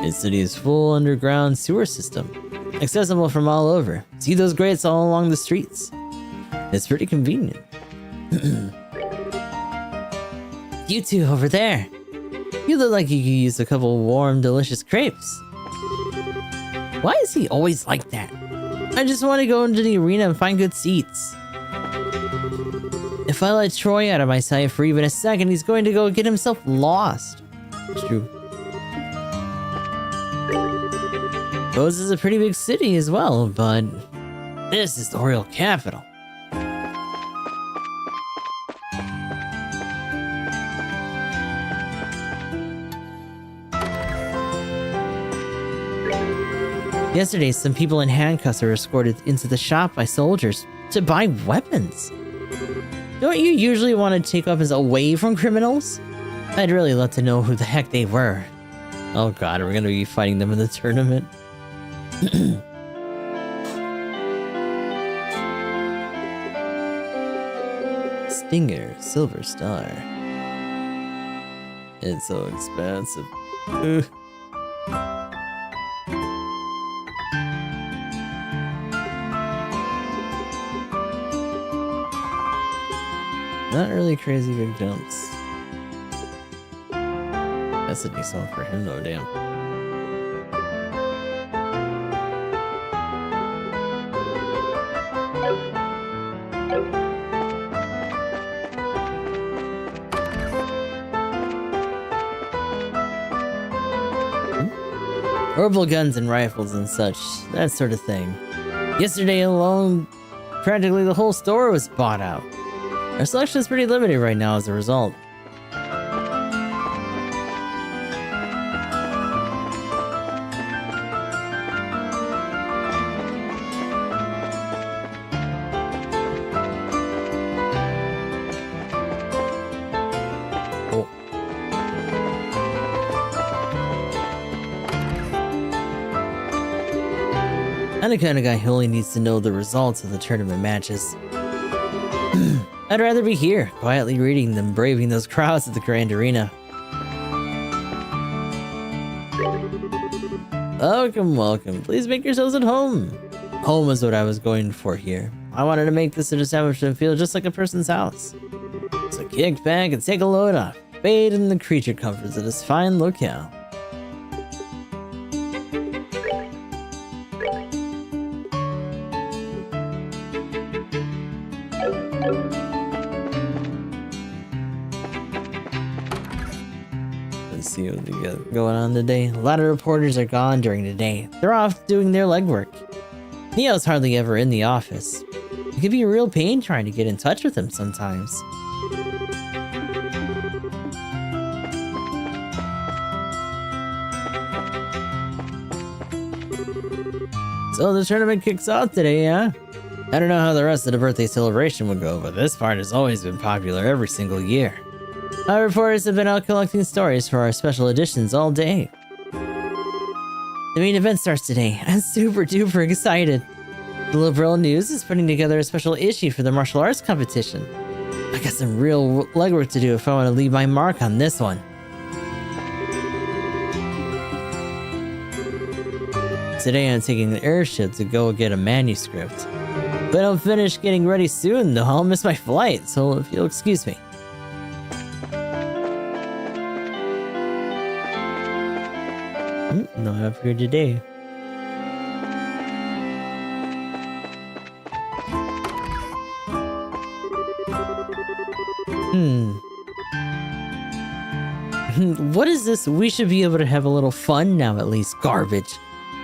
This city is full underground sewer system, accessible from all over. See those grates all along the streets? It's pretty convenient. You two over there. You look like you could use a couple warm, delicious crepes. Why is he always like that? I just want to go into the arena and find good seats. If I let Troy out of my sight for even a second, he's going to go get himself lost. It's true. Rose is a pretty big city as well, but this is the royal capital. Yesterday, some people in handcuffs were escorted into the shop by soldiers to buy weapons. Don't you usually want to take weapons away from criminals? I'd really love to know who the heck they were. Oh god, we're gonna be fighting them in the tournament. Stinger, Silver Star. It's so expensive. Ugh. Not really crazy big jumps. That's a decent one for him though, damn. Orbital guns and rifles and such, that sort of thing. Yesterday alone, practically the whole store was bought out. Our selection is pretty limited right now as a result. Oh. I'm the kind of guy who only needs to know the results of the tournament matches. I'd rather be here, quietly reading than braving those crowds at the Grand Arena. Welcome, welcome. Please make yourselves at home. Home is what I was going for here. I wanted to make this establishment feel just like a person's house. So kick back and take a load off. Bathe in the creature comforts of this fine locale. Let's see what we got going on today. A lot of reporters are gone during the day. They're off doing their legwork. Neo's hardly ever in the office. It can be a real pain trying to get in touch with him sometimes. So the tournament kicks off today, huh? I don't know how the rest of the birthday celebration would go, but this part has always been popular every single year. Our reporters have been out collecting stories for our special editions all day. The main event starts today. I'm super duper excited. The Liberal News is putting together a special issue for the martial arts competition. I got some real legwork to do if I want to leave my mark on this one. Today I'm taking the airship to go get a manuscript. But I'll finish getting ready soon, though I'll miss my flight, so if you'll excuse me. No help here today. What is this? We should be able to have a little fun now, at least. Garbage.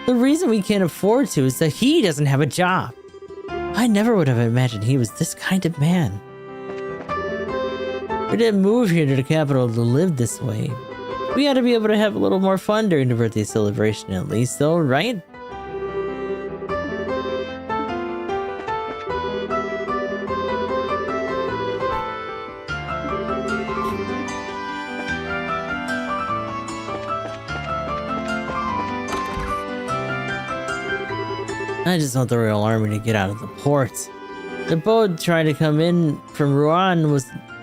The reason we can't afford to is that he doesn't have a job. I never would have imagined he was this kind of man. We didn't move here to the capital to live this way. We gotta be able to have a little more fun during the birthday celebration at least, though, right? I just want the Royal Army to get out of the port. The boat tried to come in from Rouen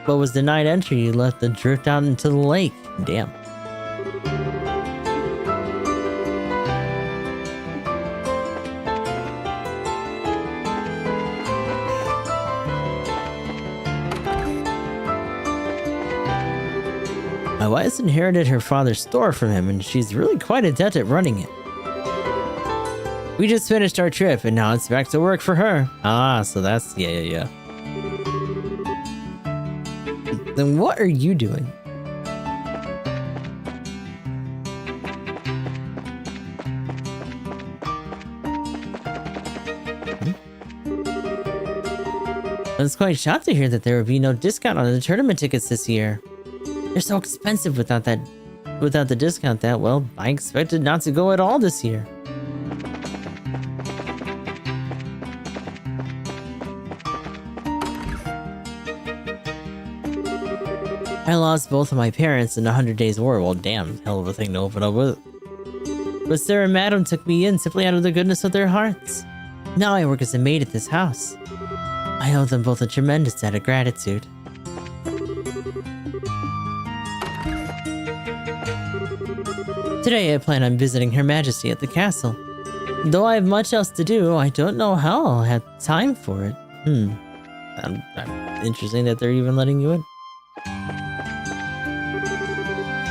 but was denied entry. Left to drift out into the lake. Damn. My wife's inherited her father's store from him, and she's really quite adept at running it. We just finished our trip, and now it's back to work for her. Ah, so that's... yeah. Then what are you doing? I was quite shocked to hear that there would be no discount on the tournament tickets this year. They're so expensive without the discount that, well, I expected not to go at all this year. I lost both of my parents in the 100 Days War. Well, damn, hell of a thing to open up with. But Sarah and Madam took me in simply out of the goodness of their hearts. Now I work as a maid at this house. I owe them both a tremendous debt of gratitude. Today I plan on visiting Her Majesty at the castle. Though I have much else to do, I don't know how I'll have time for it. Interesting that they're even letting you in.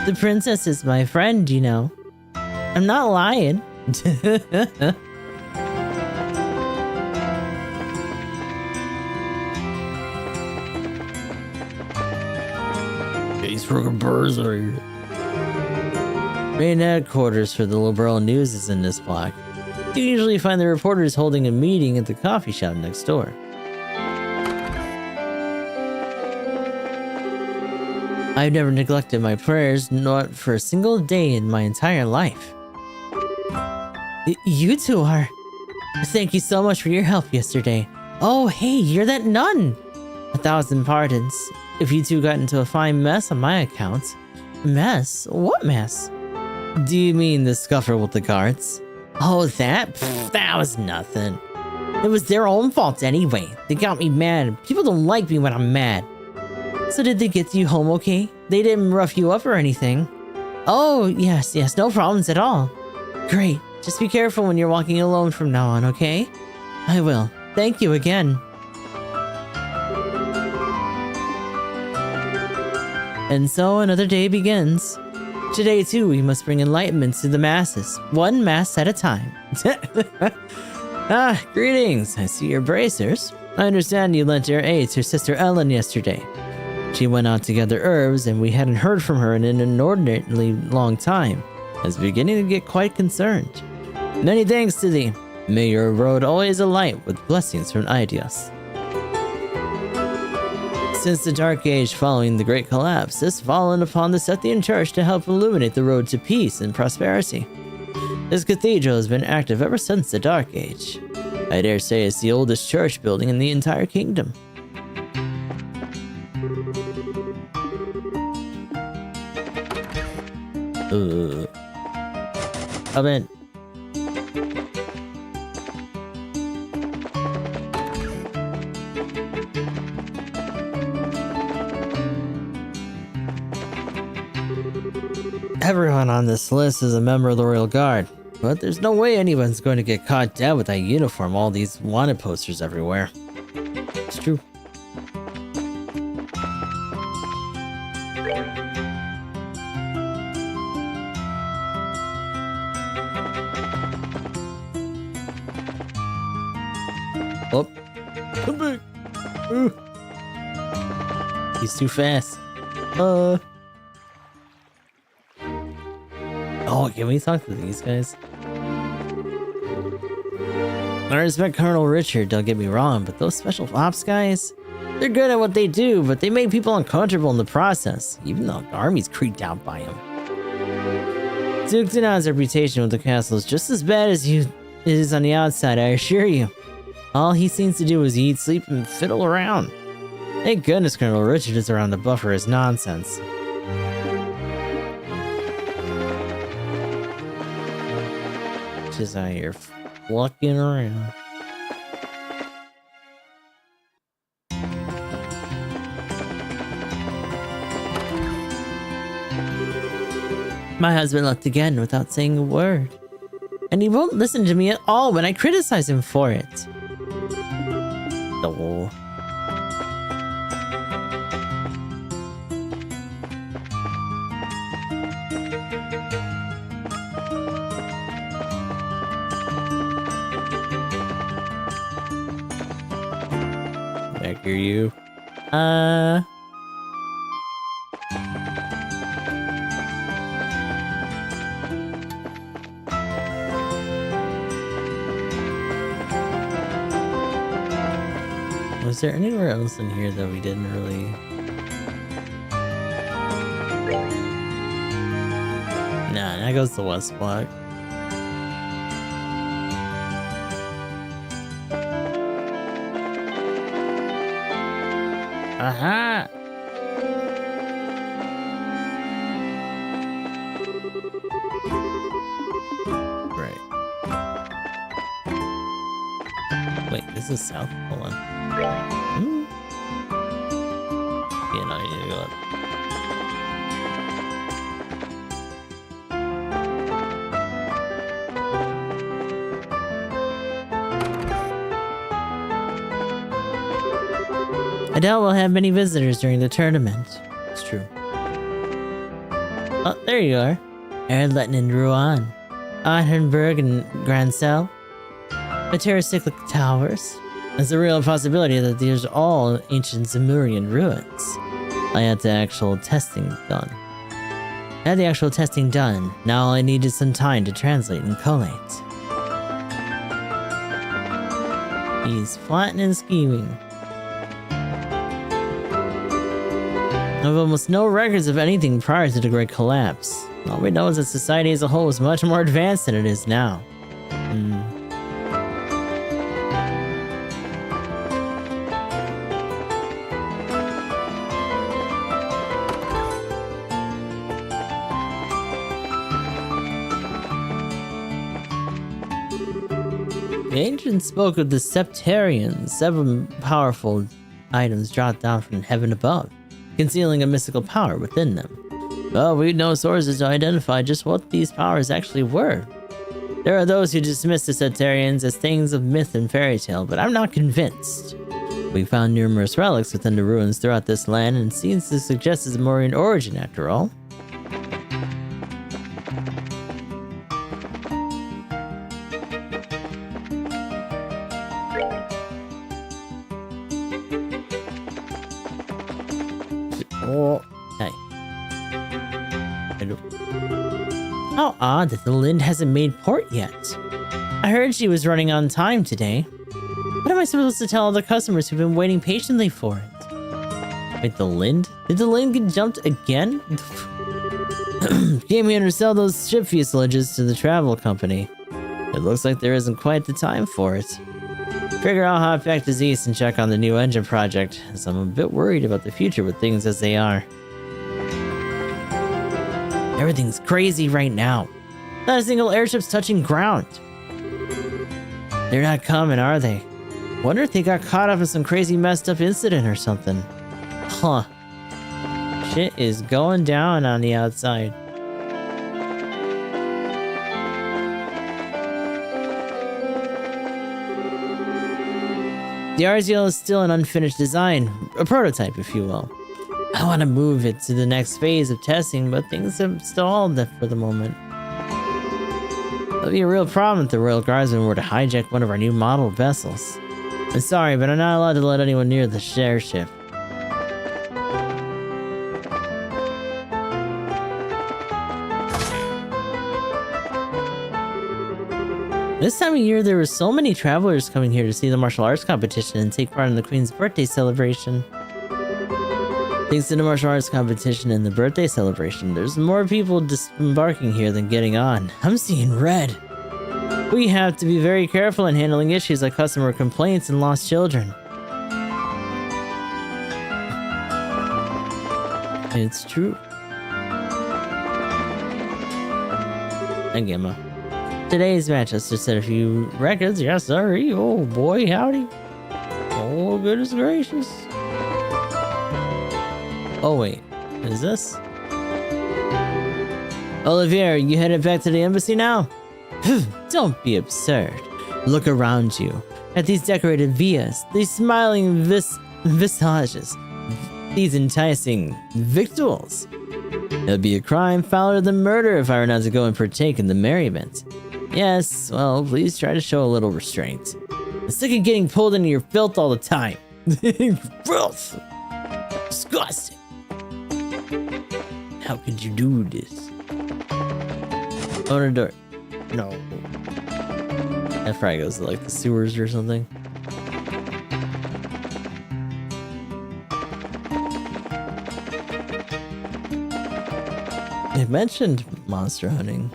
The princess is my friend, you know. I'm not lying. These freaking birds are here. Main headquarters for the Liberal News is in this block. You usually find the reporters holding a meeting at the coffee shop next door. I've never neglected my prayers, not for a single day in my entire life. You two are. Thank you so much for your help yesterday. Oh, hey, you're that nun. 1,000 pardons. If you two got into a fine mess on my account. Mess? What mess? Do you mean the scuffle with the guards? Oh, that? Pfft, that was nothing. It was their own fault anyway. They got me mad. People don't like me when I'm mad. So did they get you home okay? They didn't rough you up or anything? Oh, yes, no problems at all. Great. Just be careful when you're walking alone from now on, okay? I will. Thank you again. And so another day begins. Today, too, we must bring enlightenment to the masses, one mass at a time. Greetings. I see your bracers. I understand you lent your aid to Sister Ellen yesterday. She went out to gather herbs, and we hadn't heard from her in an inordinately long time. I was beginning to get quite concerned. Many thanks to thee. May your road always alight with blessings from Idios. Since the Dark Age following the Great Collapse has fallen upon the Sethian Church to help illuminate the road to peace and prosperity. This cathedral has been active ever since the Dark Age. I dare say it's the oldest church building in the entire kingdom. Come in. Everyone on this list is a member of the Royal Guard, but there's no way anyone's going to get caught dead with that uniform, all these wanted posters everywhere. It's true. Oh, come back. He's too fast. Oh, can we talk to these guys? I respect Colonel Richard, don't get me wrong, but those special ops guys, they're good at what they do, but they make people uncomfortable in the process, even though the army's creeped out by them. Duke Denon's reputation with the castle is just as bad as it is on the outside, I assure you. All he seems to do is eat, sleep, and fiddle around. Thank goodness Colonel Richard is around to buffer his nonsense. Just out here flunking around. My husband left again without saying a word. And he won't listen to me at all when I criticize him for it. Oh. Back here, you. Was there anywhere else in here that we didn't really... Nah, that goes to West Block. Aha! Right. Wait, this is south? Hold on. Yeah, no, I need to go up. I doubt we'll have many visitors during the tournament. It's true. Oh, there you are. Erletten and Rouen. Ahenberg and Grancel. Matericyclic Towers. There's a real possibility that these are all ancient Zemurian ruins. I had the actual testing done. Now all I need is some time to translate and collate. He's plotting and scheming. I have almost no records of anything prior to the Great Collapse. All we know is that society as a whole is much more advanced than it is now. The ancients spoke of the Septarians, seven powerful items dropped down from heaven above, concealing a mystical power within them. Well, we know sources to identify just what these powers actually were. There are those who dismiss the Septarians as things of myth and fairy tale, but I'm not convinced. We found numerous relics within the ruins throughout this land, and it seems to suggest a Zemurian origin after all. How odd that the Lind hasn't made port yet. I heard she was running on time today. What am I supposed to tell all the customers who've been waiting patiently for it? Wait, the Lind? Did the Lind get jumped again? Came here to sell those ship fuselages to the travel company. It looks like there isn't quite the time for it. Figure I'll hop back to Zeus and check on the new engine project, as I'm a bit worried about the future with things as they are. Everything's crazy right now. Not a single airship's touching ground. They're not coming, are they? Wonder if they got caught up in some crazy messed up incident or something. Huh. Shit is going down on the outside. The RZL is still an unfinished design, a prototype if you will. I want to move it to the next phase of testing, but things have stalled for the moment. It'll be a real problem if the Royal Guardsmen were to hijack one of our new model vessels. I'm sorry, but I'm not allowed to let anyone near the airship. This time of year, there were so many travelers coming here to see the martial arts competition and take part in the Queen's birthday celebration. Thanks to the martial arts competition and the birthday celebration, there's more people disembarking here than getting on. I'm seeing red. We have to be very careful in handling issues like customer complaints and lost children. It's true. And Gemma. Today's match has just set a few records. Yes, sir. Oh boy, howdy. Oh goodness gracious. Oh wait, is this? Olivier, you headed back to the embassy now? Don't be absurd. Look around you. At these decorated villas, these smiling visages, these enticing victuals. It would be a crime fouler than murder if I were not to go and partake in the merriment. Yes, well, please try to show a little restraint. I'm sick of getting pulled into your filth all the time. Filth! Disgusting. How could you do this? Open a door. No. That probably goes to like the sewers or something. They mentioned monster hunting.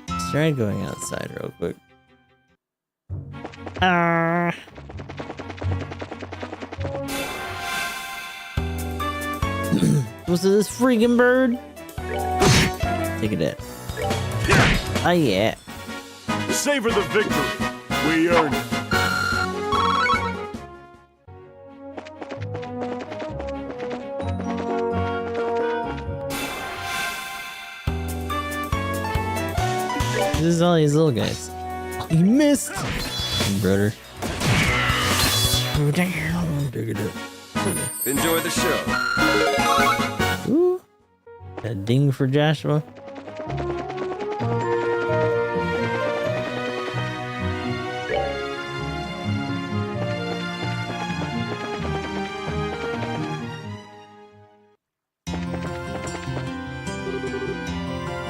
Let's try going outside real quick. Was it this freaking bird? Take it in. Oh yeah. Savor the victory. We earned it. This is all these little guys. You missed! Brother. Oh, damn. Dig it up. Enjoy the show. Ooh. A ding for Joshua.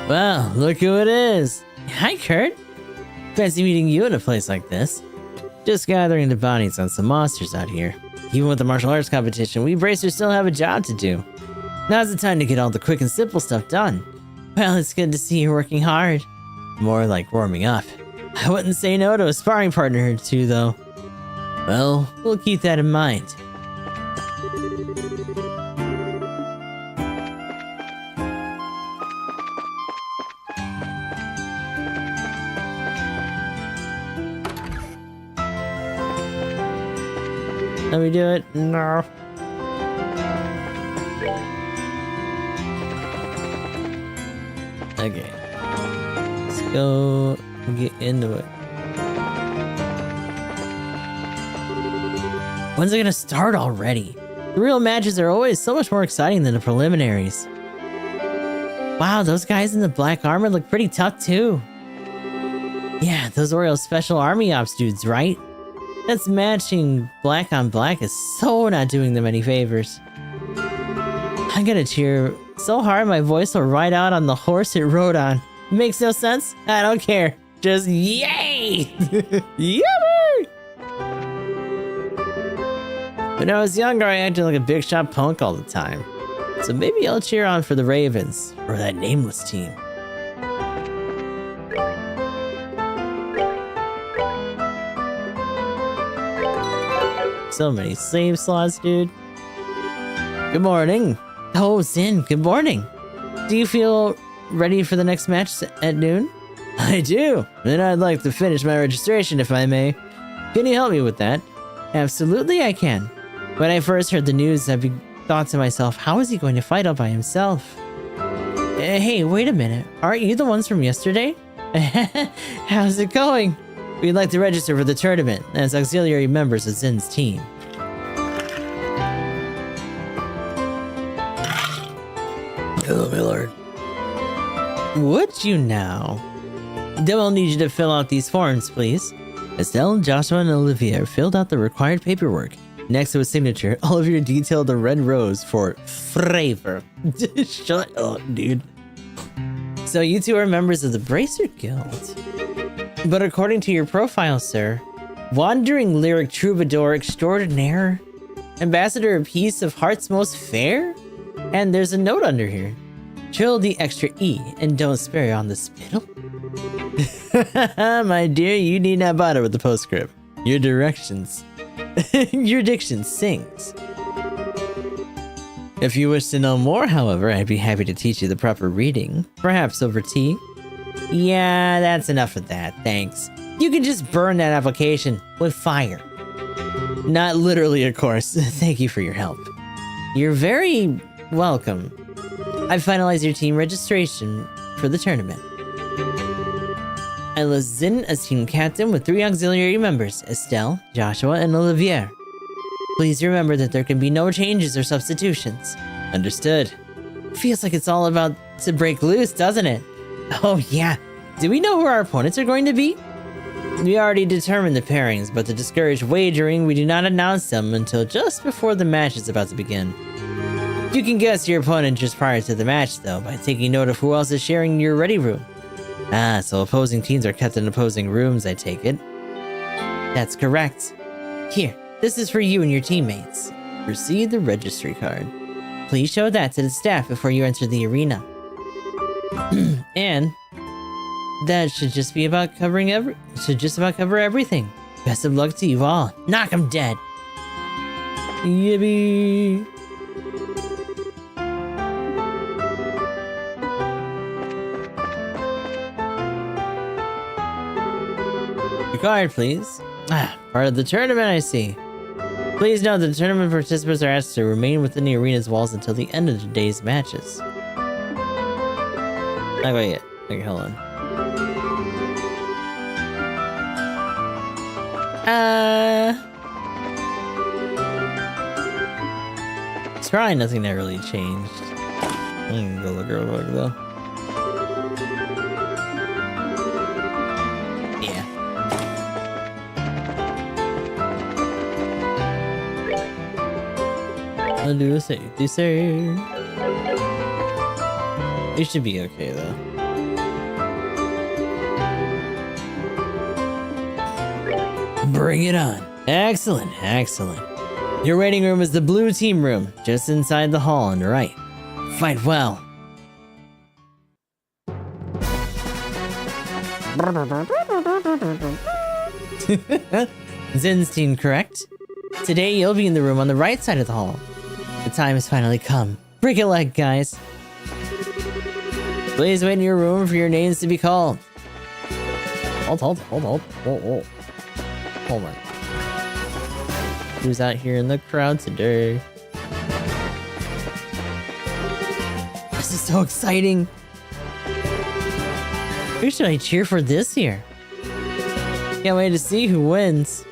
Well, look who it is. Hi, Kurt. Fancy meeting you in a place like this. Just gathering the bodies on some monsters out here. Even with the martial arts competition, we bracers still have a job to do. Now's the time to get all the quick and simple stuff done. Well, it's good to see you working hard. More like warming up. I wouldn't say no to a sparring partner or two, though. Well, we'll keep that in mind. Let me do it. No. Okay. Let's go get into it. When's it gonna start already? The real matches are always so much more exciting than the preliminaries. Wow, those guys in the black armor look pretty tough too. Yeah, those Oreo Special Army Ops dudes, right? That's matching black on black is so not doing them any favors. I'm gonna cheer so hard my voice will ride out on the horse it rode on. Makes no sense? I don't care. Just yay! Yippee! When I was younger, I acted like a big shot punk all the time. So maybe I'll cheer on for the Ravens, or that nameless team. so many save slots, dude. Good morning. Oh, Zin, good morning. Do you feel ready for the next match at noon? I do, and I'd like to finish my registration if I may. Can you help me with that? Absolutely I can. When I first heard the news, I thought to myself, how is he going to fight all by himself? Hey, wait a minute. Aren't you the ones from yesterday? How's it going? We'd like to register for the tournament as auxiliary members of Zin's team. Hello, my lord. Would you now? Then I'll need you to fill out these forms, please. Estelle, Joshua, and Olivia filled out the required paperwork. Next to his signature, Olivia detailed the red rose for flavor. Shut up, dude. So you two are members of the Bracer Guild. But according to your profile, sir, wandering lyric troubadour extraordinaire, ambassador of peace of heart's most fair? And there's a note under here. Trill the extra E and don't spare on the spittle. My dear, you need not bother with the postscript. Your directions. Your diction sings. If you wish to know more, however, I'd be happy to teach you the proper reading. Perhaps over tea? Yeah, that's enough of that, thanks. You can just burn that application with fire. Not literally, of course. Thank you for your help. You're very welcome. I've finalized your team registration for the tournament. I list Zin as team captain with 3 auxiliary members, Estelle, Joshua, and Olivier. Please remember that there can be no changes or substitutions. Understood. Feels like it's all about to break loose, doesn't it? Oh yeah. Do we know who our opponents are going to be? We already determined the pairings, but to discourage wagering, we do not announce them until just before the match is about to begin. You can guess your opponent just prior to the match, though, by taking note of who else is sharing your ready room. Ah, so opposing teams are kept in opposing rooms, I take it. That's correct. Here, this is for you and your teammates. Receive the registry card. Please show that to the staff before you enter the arena. And that should just about cover everything. Best of luck to you all. Knock 'em dead. Yippee. Your card, please. Part of the tournament, I see. Please note that the tournament participants are asked to remain within the arena's walls until the end of today's matches. Not quite yet. Okay, hold on. It's probably nothing that really changed. I'm gonna go look real quick though. Yeah. I'll do a safety save. It should be okay though. Bring it on. Excellent, excellent. Your waiting room is the blue team room, just inside the hall on the right. Fight well. Zin's team, correct? Today you'll be in the room on the right side of the hall. The time has finally come. Break a leg, guys. Please wait in your room for your names to be called. Hold on. Who's out here in the crowd today? This is so exciting. Who should I cheer for this year? Can't wait to see who wins.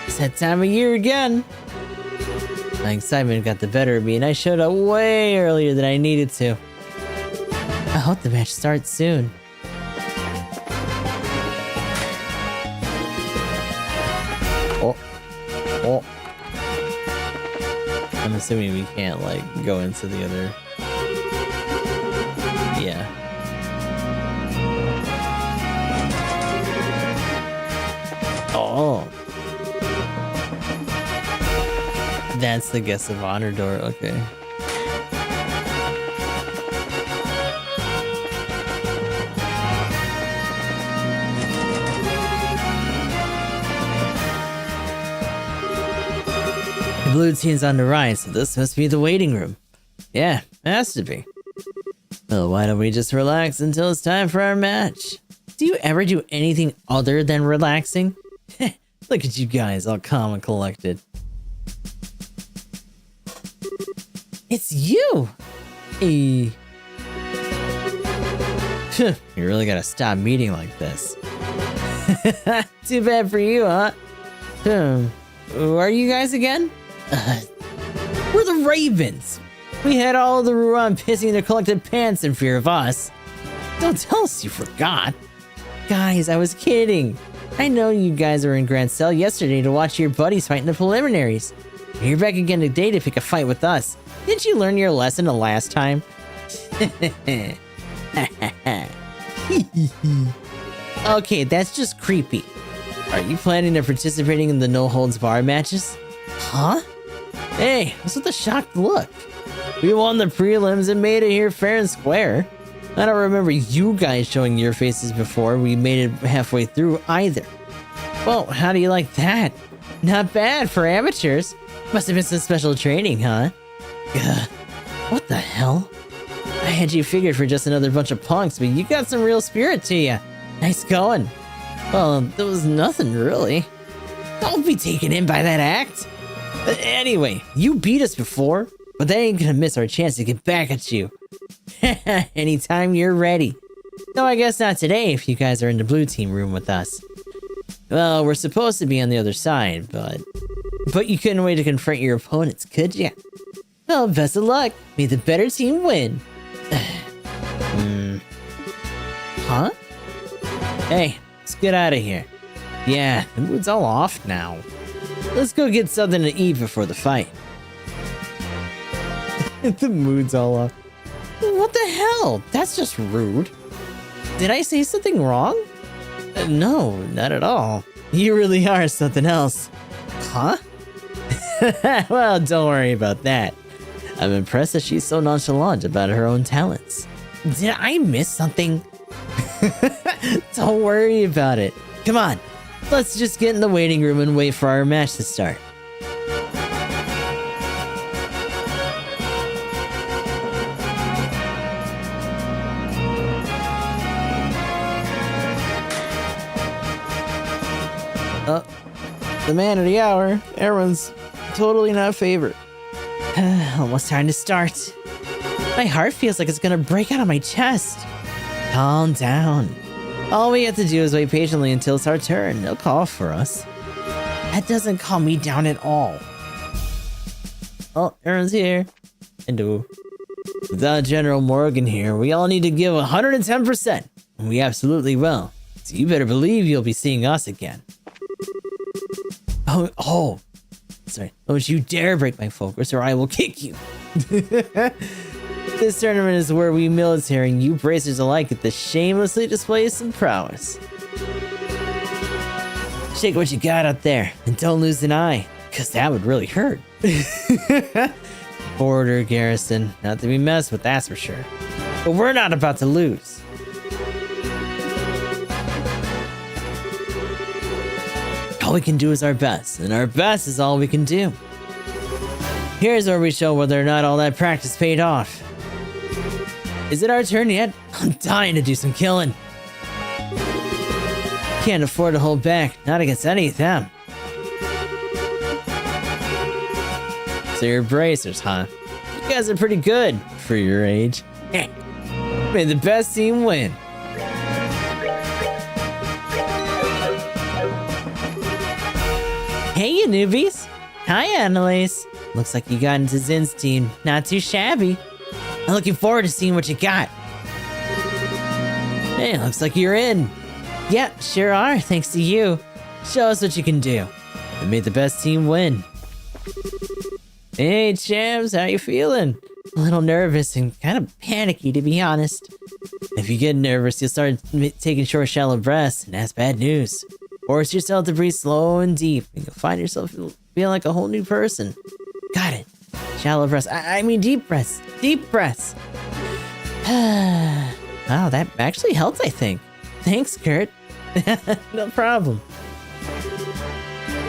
It's that time of year again. My excitement got the better of me and I showed up way earlier than I needed to. I hope the match starts soon. Oh. I'm assuming we can't, like, go into the other... Yeah. Oh. That's the guest of honor door, okay. blue team's on the right, so this must be the waiting room. Yeah, it has to be. Well, why don't we just relax until it's time for our match? Do you ever do anything other than relaxing? Look at you guys, all calm and collected. It's you! Hey. You really gotta stop meeting like this. Too bad for you, huh? Who are you guys again? We're the Ravens! We had all of the Ruan pissing their collective pants in fear of us. Don't tell us you forgot. Guys, I was kidding. I know you guys were in Grand Cell yesterday to watch your buddies fight in the preliminaries. You're back again today to pick a fight with us. Didn't you learn your lesson the last time? Okay, that's just creepy. Are you planning on participating in the no-holds-barred matches? Huh? Hey, what's with the shocked look? We won the prelims and made it here fair and square. I don't remember you guys showing your faces before we made it halfway through either. Well, how do you like that? Not bad for amateurs. Must have been some special training, huh? Ugh. What the hell? I had you figured for just another bunch of punks, but you got some real spirit to you. Nice going. Well, there was nothing really. Don't be taken in by that act. Anyway, you beat us before, but that ain't gonna miss our chance to get back at you. Anytime you're ready. No, I guess not today if you guys are in the blue team room with us. Well, we're supposed to be on the other side, but you couldn't wait to confront your opponents, could ya? Well, best of luck. May the better team win. Huh? Hey, let's get out of here. Yeah, the mood's all off now. Let's go get something to eat before the fight. The mood's all off. What the hell? That's just rude. Did I say something wrong? No, not at all. You really are something else. Huh? Well, don't worry about that. I'm impressed that she's so nonchalant about her own talents. Did I miss something? Don't worry about it. Come on, let's just get in the waiting room and wait for our match to start. The man of the hour. Everyone's totally not a favorite. Almost time to start. My heart feels like it's gonna break out of my chest. Calm down. All we have to do is wait patiently until it's our turn. They'll call for us. That doesn't calm me down at all. Oh, everyone's here. And without General Morgan here, we all need to give 110%. And we absolutely will. So you better believe you'll be seeing us again. Oh. Sorry. Don't you dare break my focus or I will kick you. This tournament is where we military and you bracers alike get to shamelessly display some prowess. Shake what you got up there and don't lose an eye, cause that would really hurt. Border garrison, not to be messed with, that's for sure. But we're not about to lose. All we can do is our best, and our best is all we can do. Here's where we show whether or not all that practice paid off. Is it our turn yet? I'm dying to do some killing. Can't afford to hold back, not against any of them. So you're bracers, huh? You guys are pretty good for your age. May the best team win. Hey, you newbies. Hi, Annalise. Looks like you got into Zin's team. Not too shabby. I'm looking forward to seeing what you got. Hey, looks like you're in. Yep, sure are, thanks to you. Show us what you can do. And may the best team win. Hey, champs, how you feeling? A little nervous and kind of panicky, to be honest. If you get nervous, you'll start taking short, shallow breaths, and that's bad news. Force yourself to breathe slow and deep, and you'll find yourself feeling like a whole new person. Got it. Shallow breaths. I mean deep breaths. Deep breaths. Wow, that actually helped, I think. Thanks, Kurt. No problem.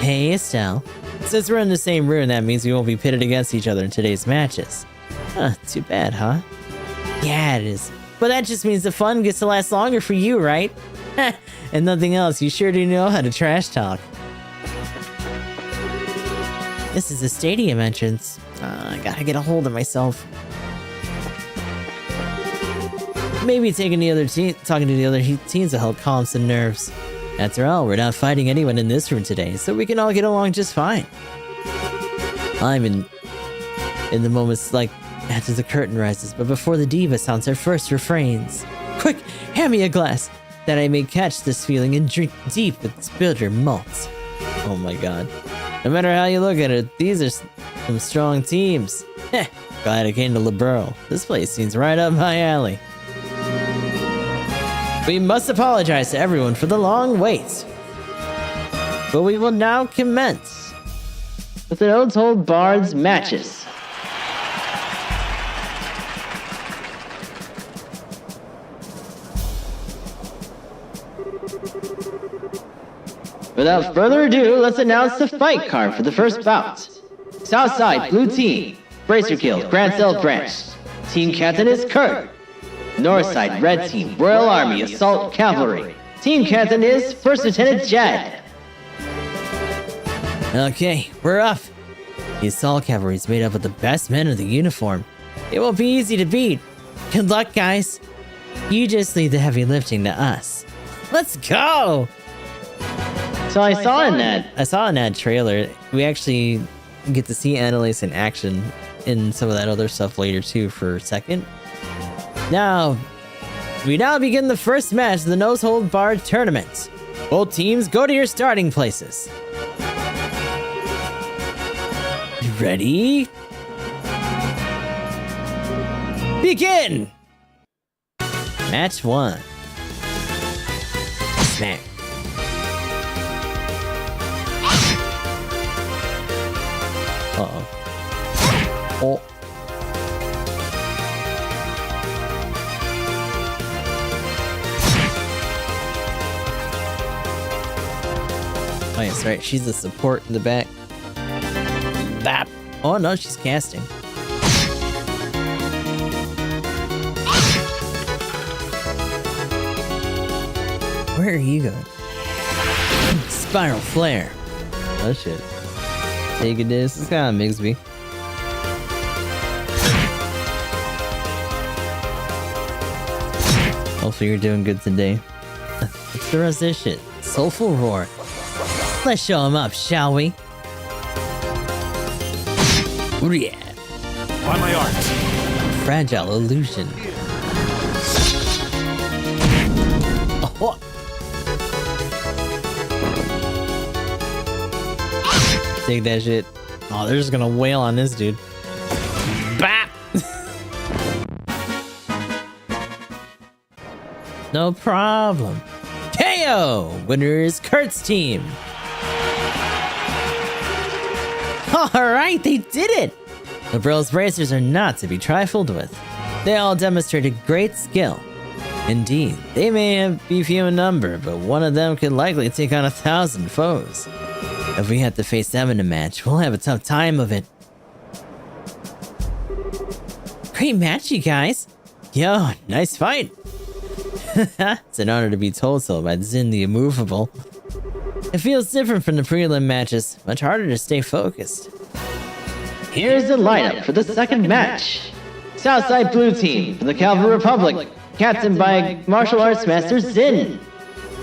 Hey, Estelle. Since we're in the same room, that means we won't be pitted against each other in today's matches. Huh, too bad, huh? Yeah, it is. But that just means the fun gets to last longer for you, right? And nothing else, you sure do know how to trash talk. This is the stadium entrance. I gotta get a hold of myself. Maybe talking to the other teams will help calm some nerves. After all, we're not fighting anyone in this room today, so we can all get along just fine. I'm in the moments like after the curtain rises, but before the diva sounds her first refrains. Quick, hand me a glass, that I may catch this feeling and drink deep with bitter malts. Oh my god. No matter how you look at it, these are some strong teams. Heh, glad I came to Liberal. This place seems right up my alley. We must apologize to everyone for the long wait. But we will now commence with the No Hold Barred matches. Without further ado, let's announce the fight card for the first bout. Southside Blue Team, Bracer Kill, Grand Cell Branch. Team Captain is Kurt. Northside Red Team, Royal Army Assault Cavalry. Team Captain is First Lieutenant Jed. Okay, we're off. The Assault Cavalry is made up of the best men of the uniform. It won't be easy to beat. Good luck, guys. You just leave the heavy lifting to us. Let's go! So I saw in that trailer, we actually get to see Annalise in action in some of that other stuff later too for a second. Now, we now begin the first match of the No Hold Barred tournament. Both teams, go to your starting places. You ready? Begin! Match 1. Smack. Uh-oh. Oh. Oh, yes, right. She's the support in the back. Bap. Oh, no, she's casting. Where are you going? Spiral Flare. Oh, shit. Taking this. It's kind of Migsby. Hopefully you're doing good today. What's the rest of this shit? Soulful Roar. Let's show him up, shall we? Oh yeah. By my art. Fragile Illusion. Oh. Take that shit. Oh, they're just gonna wail on this dude. Bap! No problem. KO! Winner is Kurt's team. Alright, they did it! The Bros Bracers are not to be trifled with. They all demonstrated great skill. Indeed, they may be few in number, but one of them could likely take on 1,000 foes. If we have to face them in a match, we'll have a tough time of it. Great match, you guys! Yo, nice fight! It's an honor to be told so by Zin the Immovable. It feels different from the prelim matches, much harder to stay focused. Here's the lineup for the second match. Southside Blue Team from the Cavalry Republic, captained by martial arts master Zin.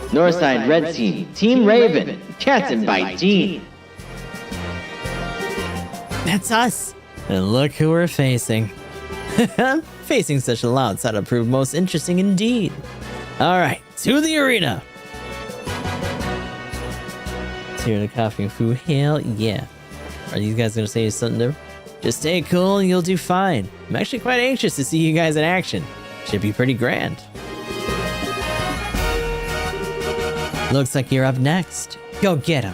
Northside Red Team, Team Raven, captained by Dean. That's us! And look who we're facing. Facing such a loud ought to prove most interesting indeed. Alright, to the arena! Here the Coughing Fu, hell yeah. Are these guys gonna say something different? Just stay cool and you'll do fine. I'm actually quite anxious to see you guys in action. Should be pretty grand. Looks like you're up next. Go get him.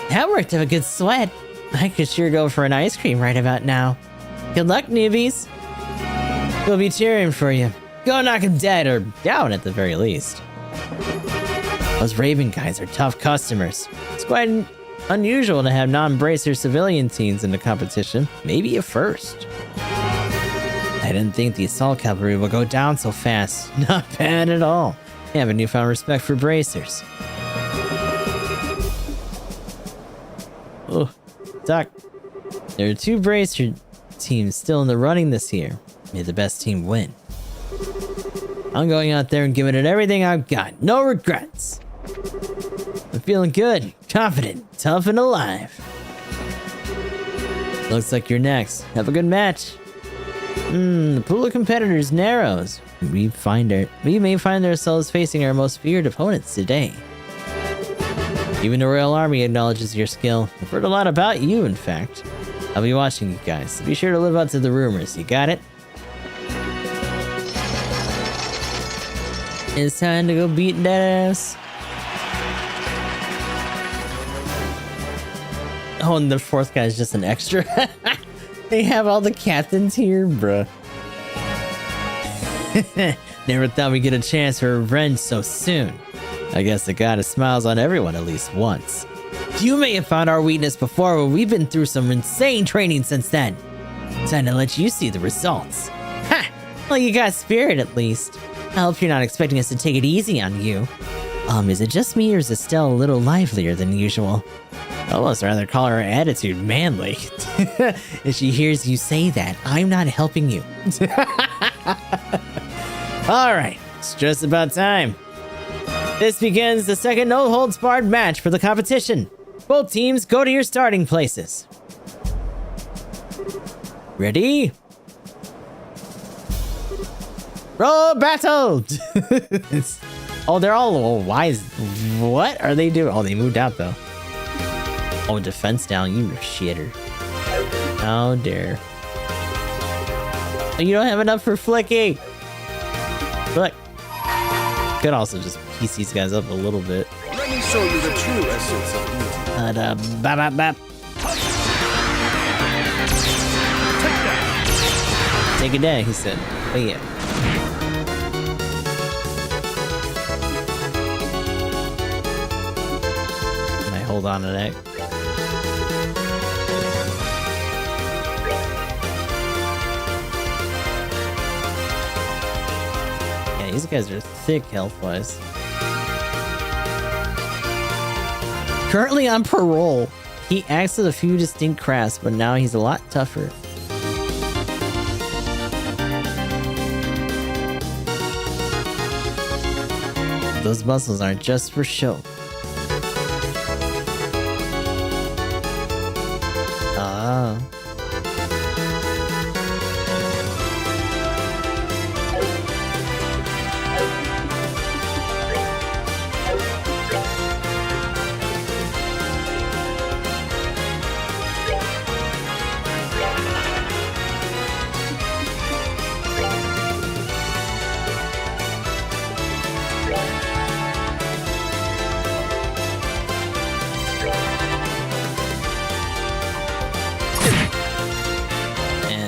That worked up a good sweat. I could sure go for an ice cream right about now. Good luck, newbies. We'll be cheering for you. Go knock him dead or down at the very least. Those Raven guys are tough customers. It's quite Unusual to have non-bracer civilian teams in the competition. Maybe a first. I didn't think the assault cavalry would go down so fast. Not bad at all. I have a newfound respect for bracers. Oh, Doc. There are 2 bracer teams still in the running this year. May the best team win. I'm going out there and giving it everything I've got. No regrets. I'm feeling good, confident, tough, and alive. Looks like you're next. Have a good match. The pool of competitors narrows. We may find ourselves facing our most feared opponents today. Even the Royal Army acknowledges your skill. I've heard a lot about you, in fact. I'll be watching you guys, so be sure to live up to the rumors. You got it? It's time to go beat that ass. Oh, and the 4th guy is just an extra. They have all the captains here, bruh. Never thought we'd get a chance for revenge so soon. I guess the goddess smiles on everyone at least once. You may have found our weakness before, but we've been through some insane training since then. Time to let you see the results. Ha! Well, you got spirit at least. I hope you're not expecting us to take it easy on you. Is it just me or is Estelle a little livelier than usual? I'd almost rather call her attitude manly. If she hears you say that, I'm not helping you. Alright, it's just about time. This begins the second no-holds-barred match for the competition. Both teams go to your starting places. Ready? Roll battle! Oh, they're all wise. What are they doing? Oh, they moved out though. Oh, defense down, you shitter. How dare. You don't have enough for flicking. Flick. Could also just piece these guys up a little bit. Let me show you the true essence of beauty. Bap, bap, bap. Take it down, he said. Oh yeah. Can I hold on to that? Yeah, these guys are thick health-wise. Currently on parole. He acts with a few distinct crafts, but now he's a lot tougher. Those muscles aren't just for show. Ah.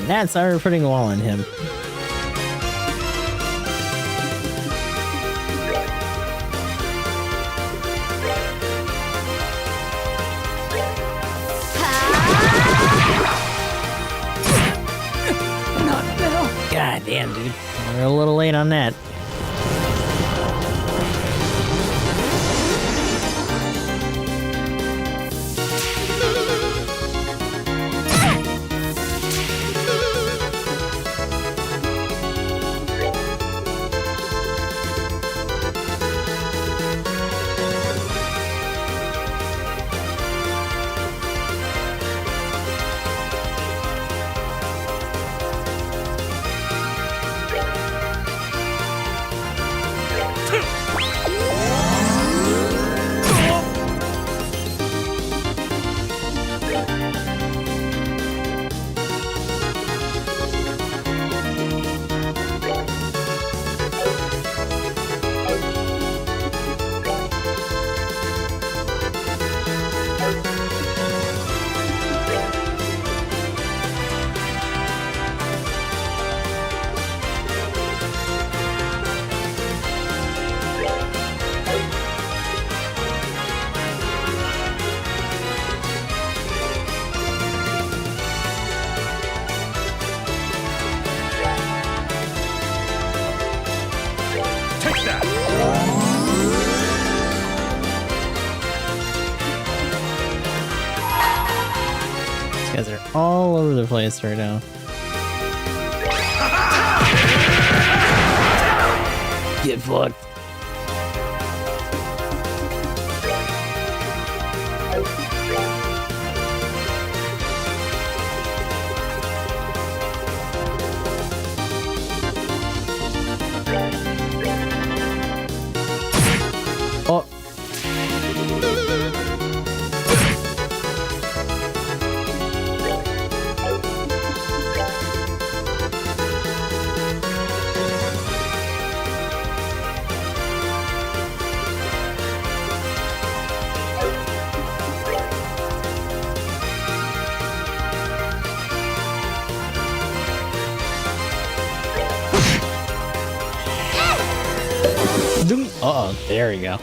That's our putting a wall on him. God damn, dude. We're a little late on that. all over the place right now. Get fucked. Oh. Uh-oh, there we go.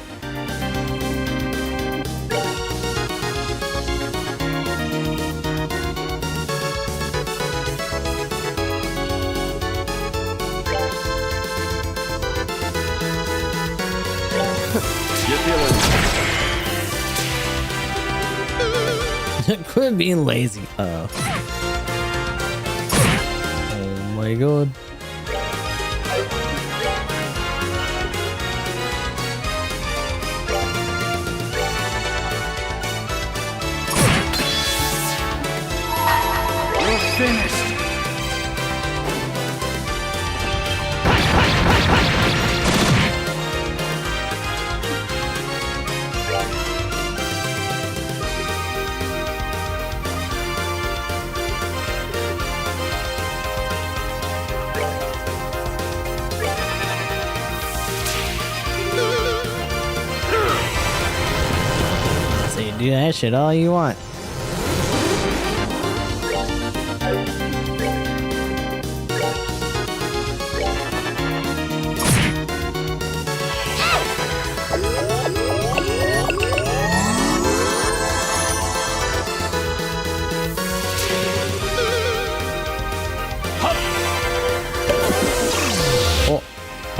Quit being lazy. Uh-oh. Oh my god. Finished. So you do that shit all you want.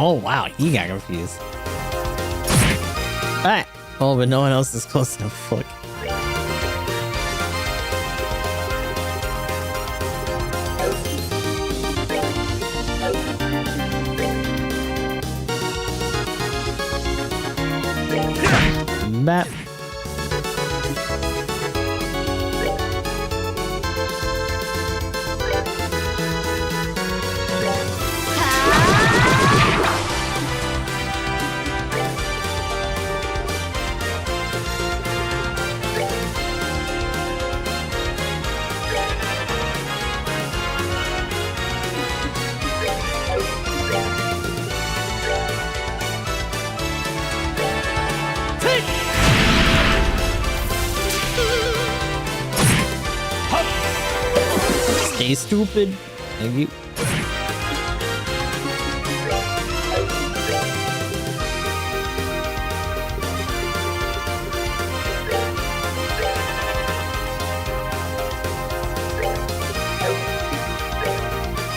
Oh wow, he got confused. Alright. Oh, but no one else is close enough. Fuck. Map. Stay stupid. Thank you.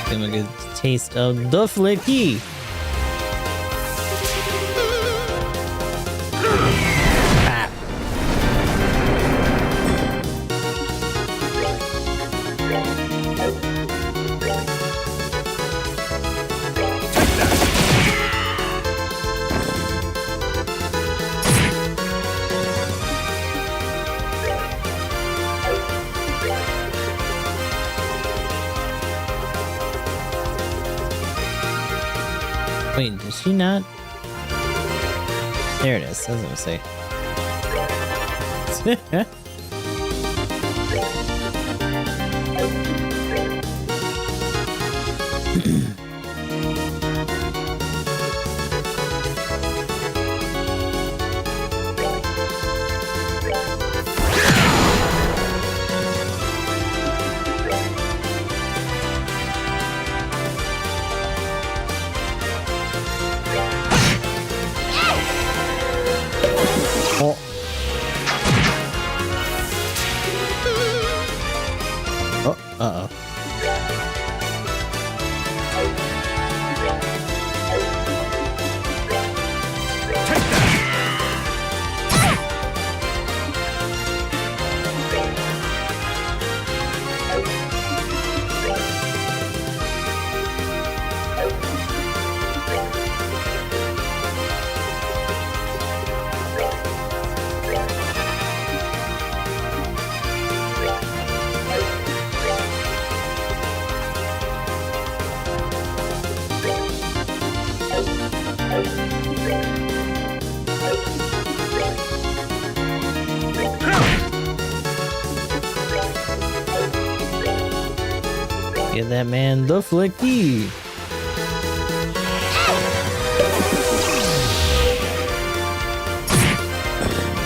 Give him a good taste of the flicky. Wait, did she not? There it is. I was gonna say. Oh. Oh, uh-oh. Give that man the flicky.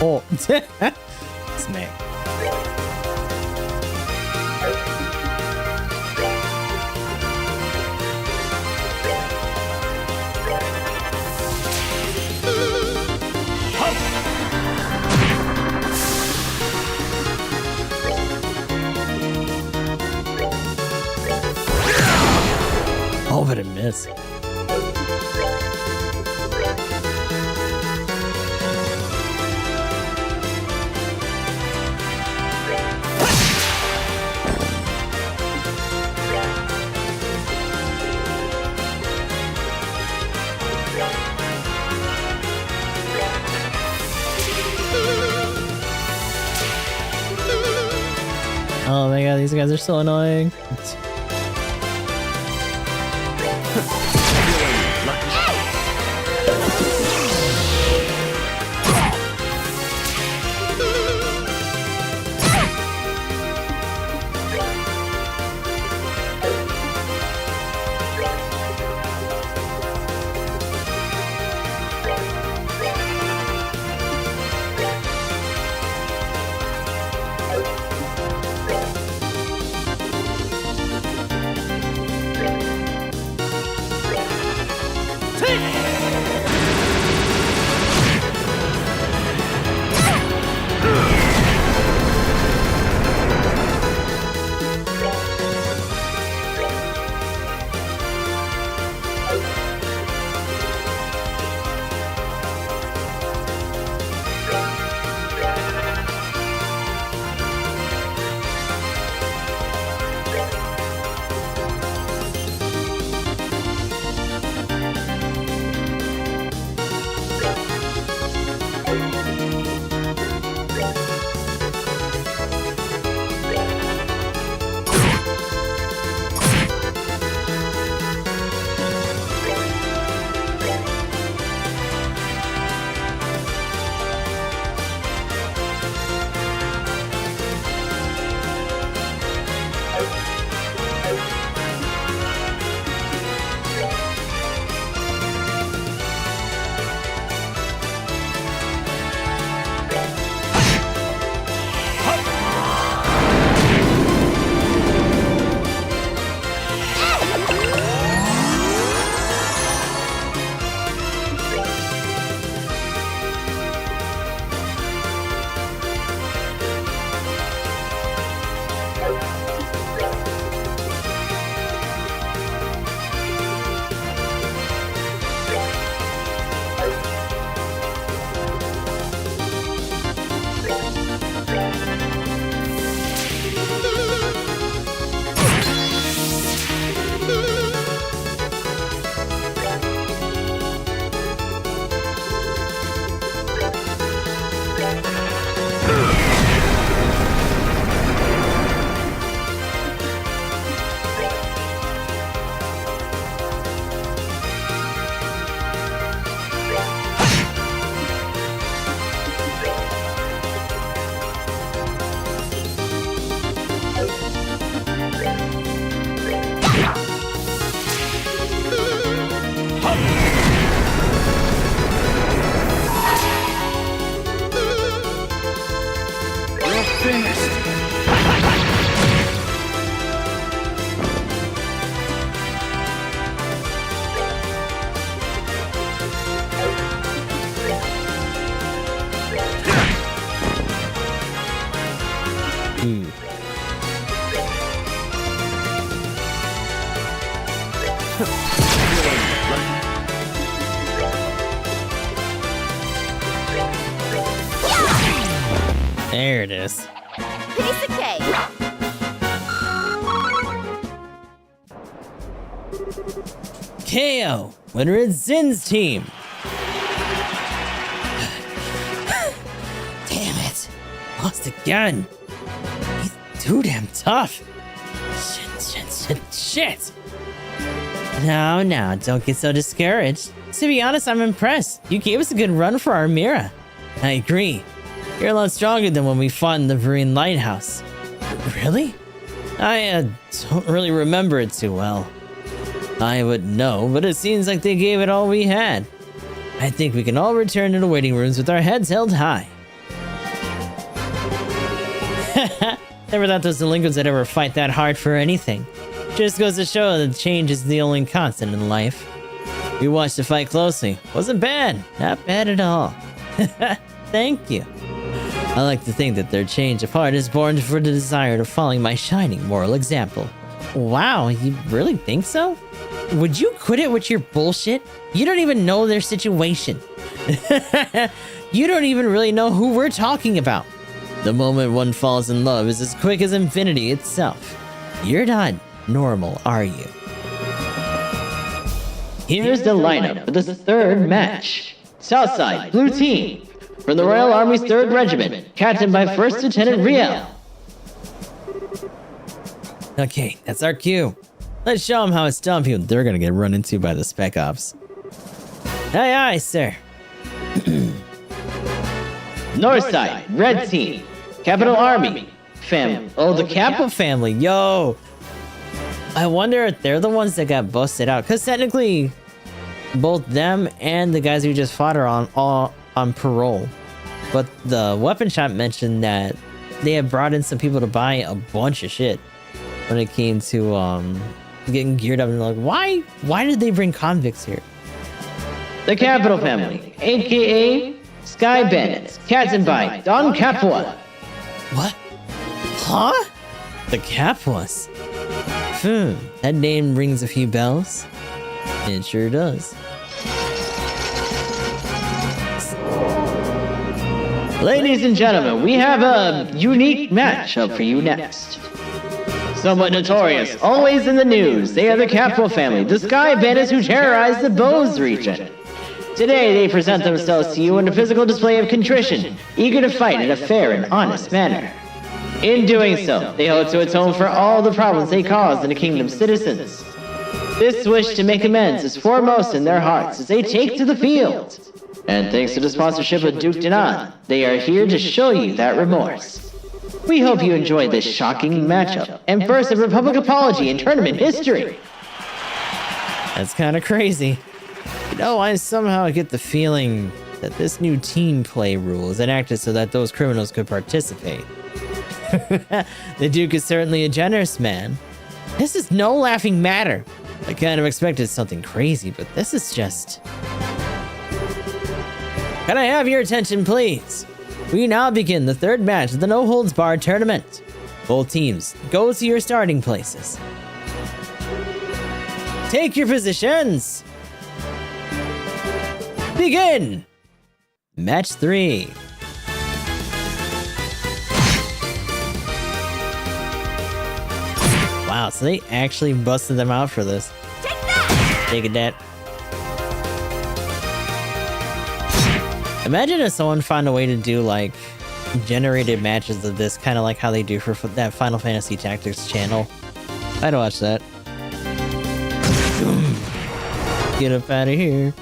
Oh, smack. Oh, but it missed. Oh my god, these guys are so annoying. There it is. Piece of cake. KO. Winner is Zin's team. Damn it. Lost again. He's too damn tough. Shit. No, don't get so discouraged. To be honest, I'm impressed. You gave us a good run for our Mira. I agree. You're a lot stronger than when we fought in the Marine Lighthouse. Really? I don't really remember it too well. I wouldn't know, but it seems like they gave it all we had. I think we can all return to the waiting rooms with our heads held high. Never thought those delinquents would ever fight that hard for anything. Just goes to show that change is the only constant in life. We watched the fight closely. Wasn't bad. Not bad at all. Thank you. I like to think that their change of heart is born for the desire of following my shining moral example. Wow, you really think so? Would you quit it with your bullshit? You don't even know their situation. You don't even really know who we're talking about. The moment one falls in love is as quick as infinity itself. You're not normal, are you? Here's the lineup for this third match. Southside, Blue Team. From the Royal Army's 3rd Regiment, captained by 1st Lieutenant Riel. Okay, that's our cue. Let's show them how it's done. They're gonna get run into by the Spec Ops. Aye, aye, sir. Northside, Red Team. Capital Army. The Capital family, yo! I wonder if they're the ones that got busted out, because technically, both them and the guys who just fought are all on parole. But the weapon shop mentioned that they had brought in some people to buy a bunch of shit when it came to getting geared up, and like, why did they bring convicts here? The Capital Family, aka Sky Bandits, captained by Don Capua. What? Huh? The Capuas? That name rings a few bells. It sure does. Ladies and gentlemen, we have a unique matchup for you next. Somewhat notorious, always in the news, they are the Capital Family, the Sky Bandits who terrorize the Bose region. Today, they present themselves to you in a physical display of contrition, eager to fight in a fair and honest manner. In doing so, they hope to atone for all the problems they caused in the kingdom's citizens. This wish to make amends is foremost in their hearts as they take to the field. And thanks to the sponsorship of Duke Denon, they are here to show you that remorse. We hope you enjoyed this shocking matchup, and first a Republic apology in tournament history. That's kind of crazy. You know, I somehow get the feeling that this new team play rule is enacted so that those criminals could participate. The Duke is certainly a generous man. This is no laughing matter. I kind of expected something crazy, but this is just... Can I have your attention, please? We now begin the 3rd match of the No Holds Barred tournament. Both teams, go to your starting places. Take your positions. Begin! Match 3. Wow, so they actually busted them out for this. Take that! Take that. Imagine if someone found a way to do, like, generated matches of this, kind of like how they do for that Final Fantasy Tactics channel. I'd watch that. Get up out of here.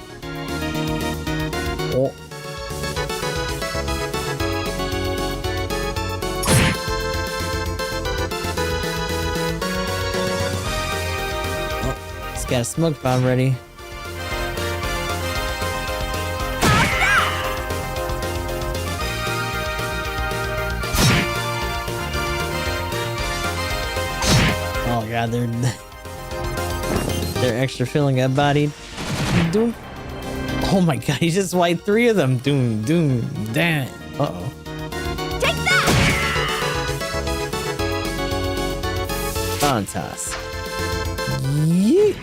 Oh. He's got a smoke bomb ready. Oh god, they're extra filling that body. Doom. Oh my god, he just wiped 3 of them. Doom, doom, damn. Uh-oh. Take that! Fantas. Yeet.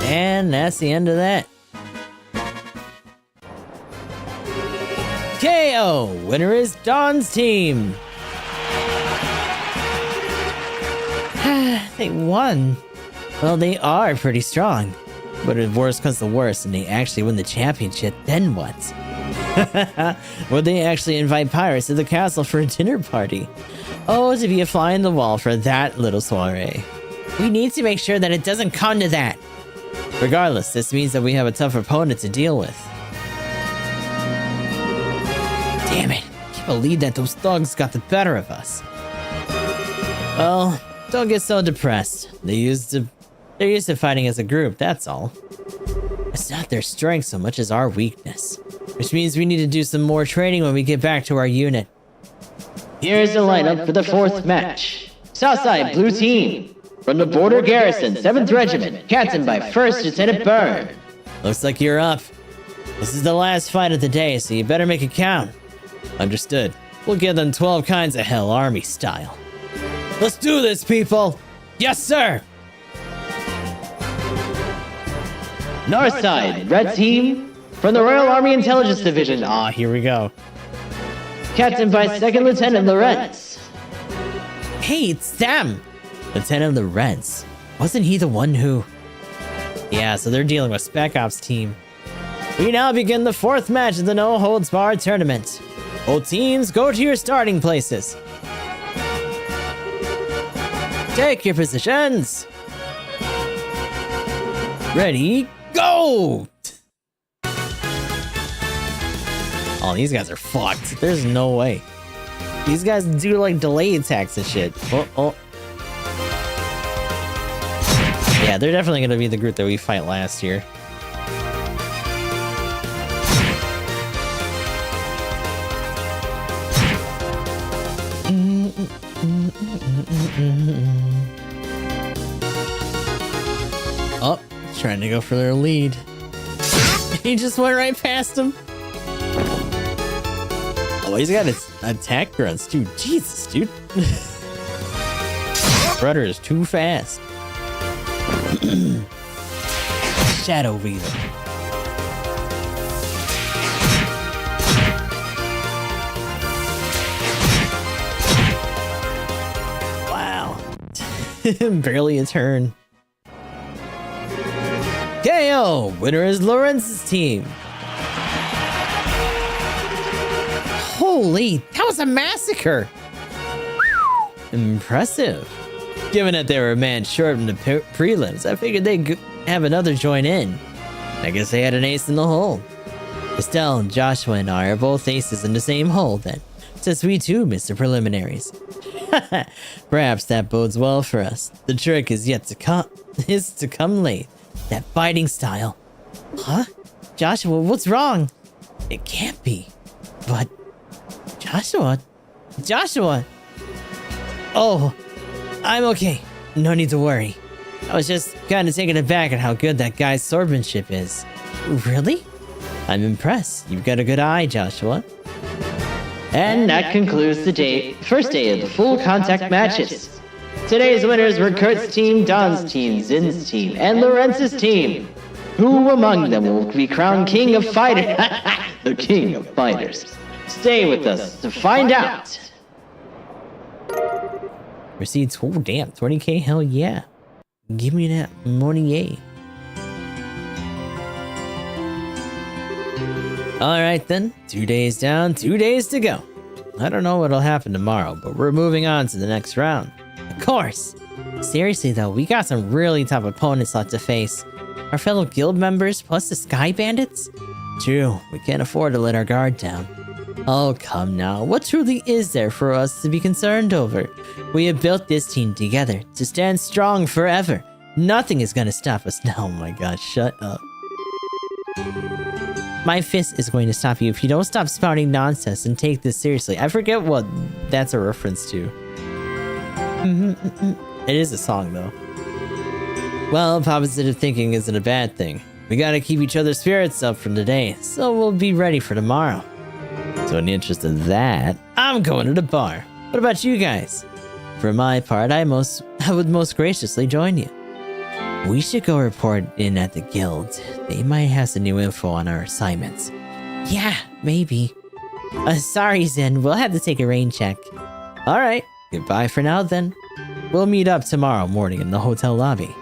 And that's the end of that. KO! Winner is Dawn's team. They won. Well, they are pretty strong. But if worse comes to worse and they actually win the championship, then what? Would they actually invite pirates to the castle for a dinner party? Oh, to be a fly in the wall for that little soiree. We need to make sure that it doesn't come to that. Regardless, this means that we have a tough opponent to deal with. Damn it. I can't believe that those thugs got the better of us. Well, don't get so depressed. They're used to fighting as a group, that's all. It's not their strength so much as our weakness. Which means we need to do some more training when we get back to our unit. Here's the lineup for the 4th match. Southside Blue Team. From the Border Garrison, 7th Regiment, captained by 1st Lieutenant Byrne. Looks like you're up. This is the last fight of the day, so you better make it count. Understood. We'll give them 12 kinds of hell, army style. Let's do this, people! Yes, sir! Northside Red Team. From the Royal Army Intelligence Division. Ah, here we go. Captained by 2nd Lieutenant Lawrence. Hey, it's them! Lieutenant Lawrence. Wasn't he the one who... Yeah, so they're dealing with Spec Ops team. We now begin the 4th match of the No Holds Barred tournament. Both teams, go to your starting places. Take your positions. Ready, go! Oh, these guys are fucked. There's no way. These guys do like delay attacks and shit. Oh. Yeah, they're definitely gonna be the group that we fight last year. Oh, trying to go for their lead. He just went right past him. Oh, he's got his attack grunts too. Jesus, dude. Rudder is too fast. Shadow Wheeler. Wow. Barely a turn. KO! Winner is Lawrence's team. Holy, that was a massacre! Impressive. Given that they were a man short in the prelims, I figured they'd have another join in. I guess they had an ace in the hole. Estelle, Joshua, and I are both aces in the same hole then, since we too missed the preliminaries. Perhaps that bodes well for us. The trick is yet to come late. That fighting style. Huh? Joshua, what's wrong? It can't be. But... Joshua! Oh, I'm okay. No need to worry. I was just kind of taken aback at how good that guy's swordsmanship is. Really? I'm impressed. You've got a good eye, Joshua. And that concludes the first day of the full contact matches. Today's winners were Kurt's team, Don's team, Zin's team, and Lawrence's team. Who among them will be crowned King of Fighters? The King of Fighters. Stay with us to find out. Receipts, oh damn, 20k, hell yeah. Give me that money, yay. Alright then, 2 days down, 2 days to go. I don't know what'll happen tomorrow, but we're moving on to the next round. Of course! Seriously though, we got some really tough opponents left to face. Our fellow guild members, plus the Sky Bandits? True, we can't afford to let our guard down. Oh, come now. What truly is there for us to be concerned over? We have built this team together to stand strong forever. Nothing is gonna stop us now. Oh my gosh, shut up. My fist is going to stop you if you don't stop spouting nonsense and take this seriously. I forget what that's a reference to. It is a song, though. Well, positive thinking isn't a bad thing. We gotta keep each other's spirits up for today, so we'll be ready for tomorrow. So in the interest of that, I'm going to the bar. What about you guys? For my part, I would most graciously join you. We should go report in at the guild. They might have some new info on our assignments. Yeah, maybe. Sorry, Zen. We'll have to take a rain check. Alright, goodbye for now then. We'll meet up tomorrow morning in the hotel lobby.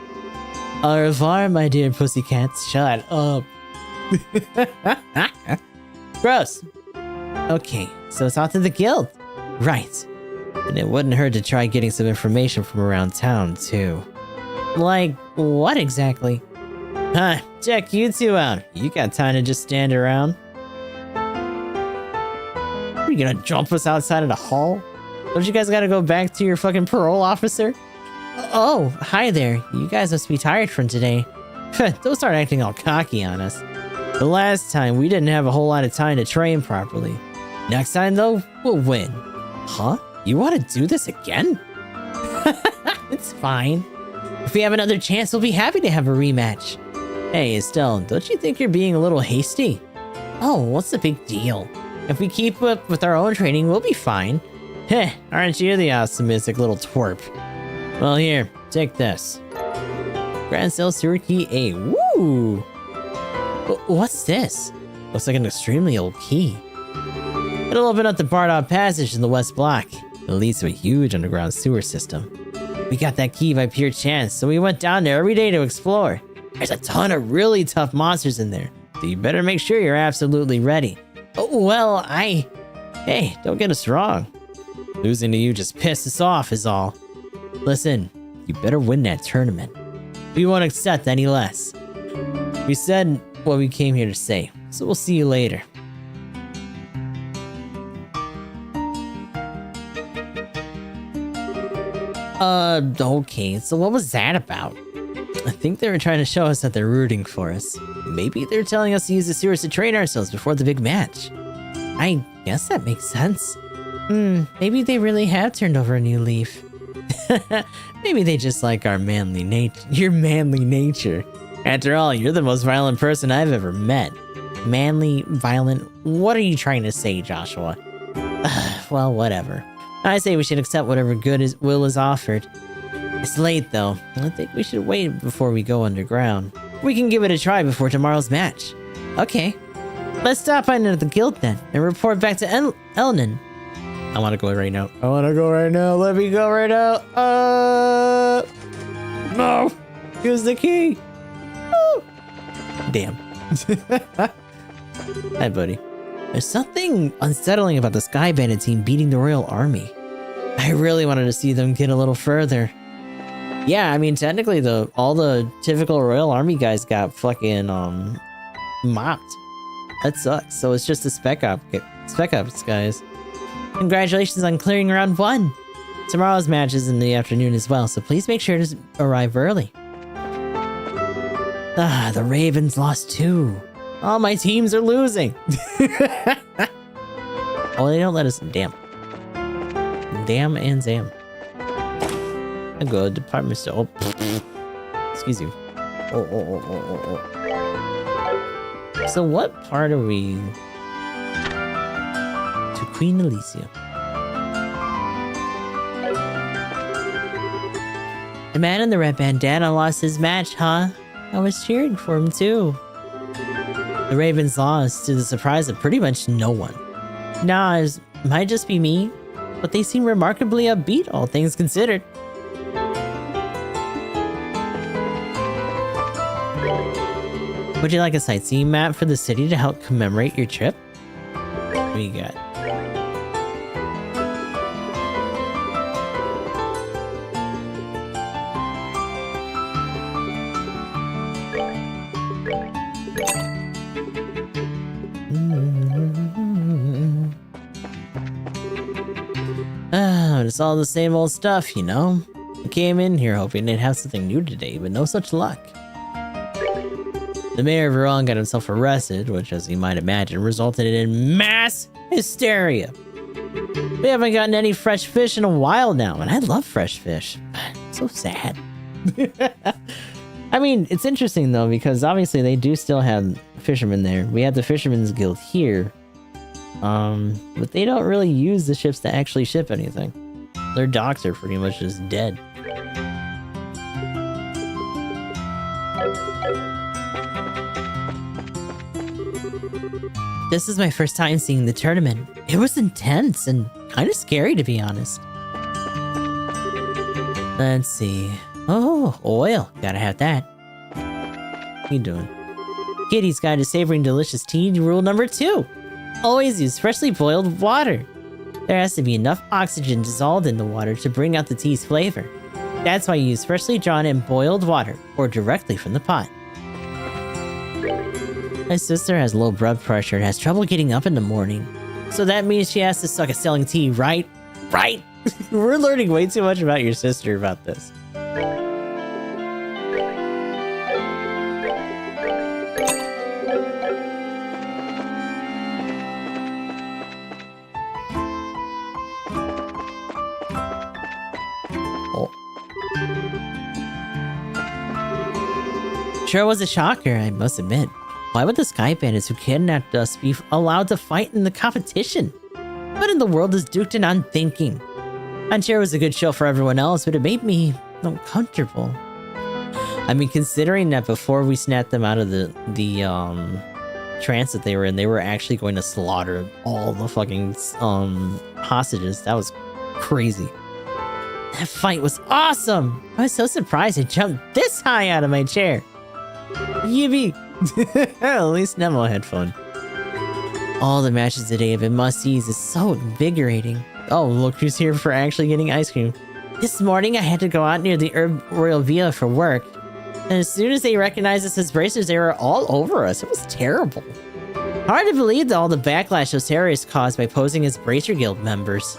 Au revoir, my dear pussycats. Shut up. Gross. Okay, so it's off to the guild. Right. And it wouldn't hurt to try getting some information from around town, too. Like, what exactly? Huh, check you two out. You got time to just stand around? Are you gonna jump us outside of the hall? Don't you guys gotta go back to your fucking parole officer? Oh, hi there. You guys must be tired from today. Don't start acting all cocky on us. The last time, we didn't have a whole lot of time to train properly. Next time, though, we'll win. Huh? You want to do this again? It's fine. If we have another chance, we'll be happy to have a rematch. Hey, Estelle, don't you think you're being a little hasty? Oh, what's the big deal? If we keep up with our own training, we'll be fine. Heh, aren't you the optimistic little twerp? Well, here, take this. Grand Cell Sewer Key A. Woo! What's this? Looks like an extremely old key. It'll open up the barred-out passage in the west block. It leads to a huge underground sewer system. We got that key by pure chance, so we went down there every day to explore. There's a ton of really tough monsters in there, so you better make sure you're absolutely ready. Oh, well, Hey, don't get us wrong. Losing to you just pissed us off is all. Listen, you better win that tournament. We won't accept any less. We said what we came here to say, so we'll see you later. Okay, so what was that about? I think they were trying to show us that they're rooting for us. Maybe they're telling us to use the sewers to train ourselves before the big match. I guess that makes sense. Maybe they really have turned over a new leaf. Maybe they just like our your manly nature. After all, you're the most violent person I've ever met. Manly, violent, what are you trying to say, Joshua? Well, whatever. I say we should accept whatever will is offered. It's late though. I think we should wait before we go underground. We can give it a try before tomorrow's match. Okay. Let's stop by into the guild then, and report back to Elnan. I want to go right now. I want to go right now. Let me go right now. No. Use the key. Oh. Damn. Hi, buddy. There's something unsettling about the Sky Bandit team beating the Royal Army. I really wanted to see them get a little further. Yeah, I mean, technically, all the typical Royal Army guys got fucking mopped. That sucks. So it's just the Spec Ops guys. Congratulations on clearing round 1. Tomorrow's match is in the afternoon as well, so please make sure to arrive early. The Ravens lost too. All my teams are losing. Oh, they don't let us. Damn. Damn and Zam. I go department store. Oh. Excuse you. Oh. So what part are we? To Queen Elysia. The man in the red bandana lost his match, huh? I was cheering for him too. The Ravens lost to the surprise of pretty much no one. Nah, it might just be me, but they seem remarkably upbeat, all things considered. Would you like a sightseeing map for the city to help commemorate your trip? What do you got? It's all the same old stuff, you know? I came in here hoping they'd have something new today, but no such luck. The mayor of Iran got himself arrested, which, as you might imagine, resulted in mass hysteria. We haven't gotten any fresh fish in a while now, and I love fresh fish. So sad. I mean, it's interesting though, because obviously they do still have fishermen there. We have the Fishermen's Guild here. But they don't really use the ships to actually ship anything. Their docks are pretty much just dead. This is my first time seeing the tournament. It was intense and kind of scary, to be honest. Let's see. Oh, oil. Gotta have that. What you doing? Kitty's Guide to Savoring Delicious Tea, rule number 2. Always use freshly boiled water. There has to be enough oxygen dissolved in the water to bring out the tea's flavor. That's why you use freshly drawn and boiled water, or directly from the pot. My sister has low blood pressure and has trouble getting up in the morning. So that means she has to suck at selling tea, right? Right? We're learning way too much about your sister about this. Sure was a shocker, I must admit. Why would the Sky Bandits who kidnapped us be allowed to fight in the competition? What in the world is Duketon on thinking? I'm sure it was a good show for everyone else, but it made me uncomfortable. I mean, considering that before we snapped them out of the trance that they were in, they were actually going to slaughter all the fucking hostages. That was crazy. That fight was awesome! I was so surprised I jumped this high out of my chair. Yippee! At least Nemo had fun. All the matches today have been must-sees. It's so invigorating. Oh, look who's here for actually getting ice cream. This morning I had to go out near the Herb Royal Villa for work. And as soon as they recognized us as bracers, they were all over us. It was terrible. Hard to believe that all the backlash those terrorists caused by posing as Bracer Guild members.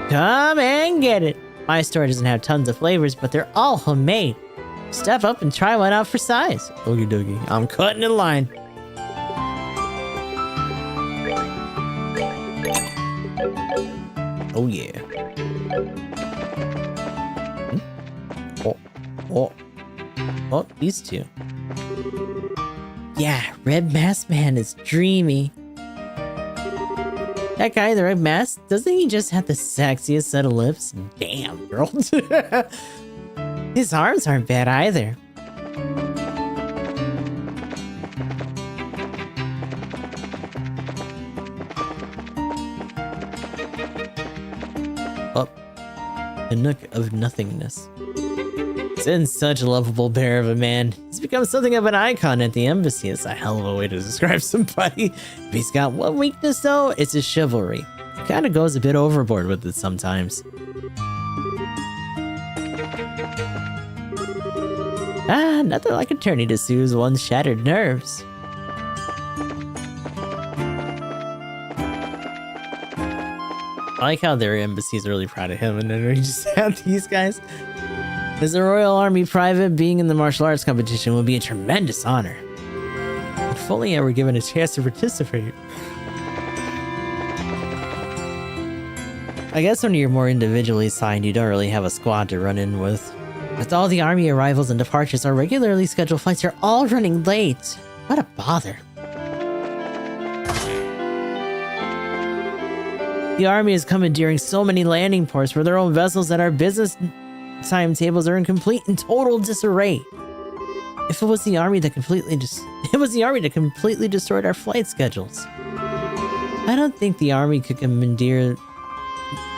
Come and get it. My store doesn't have tons of flavors, but they're all homemade. Step up and try one out for size. Okie dokie. I'm cutting in line. Oh yeah. Oh, these two. Yeah, Red Mask Man is dreamy. That guy in the red mask, doesn't he just have the sexiest set of lips? Damn, girl. His arms aren't bad either. Oh, a nook of nothingness. Sin's such a lovable bear of a man. He's become something of an icon at the embassy. It's a hell of a way to describe somebody. If he's got one weakness though, it's his chivalry. He kind of goes a bit overboard with it sometimes. Ah, nothing like a tourney to soothe one's shattered nerves. I like how their embassy is really proud of him, and then we just have these guys. As a Royal Army private, being in the martial arts competition would be a tremendous honor. If only I were given a chance to participate. I guess when you're more individually signed, you don't really have a squad to run in with. With all the army arrivals and departures, our regularly scheduled flights are all running late. What a bother. The army is commandeering so many landing ports for their own vessels that our business timetables are in complete and total disarray. If it was the army that completely destroyed our flight schedules. I don't think the army could commandeer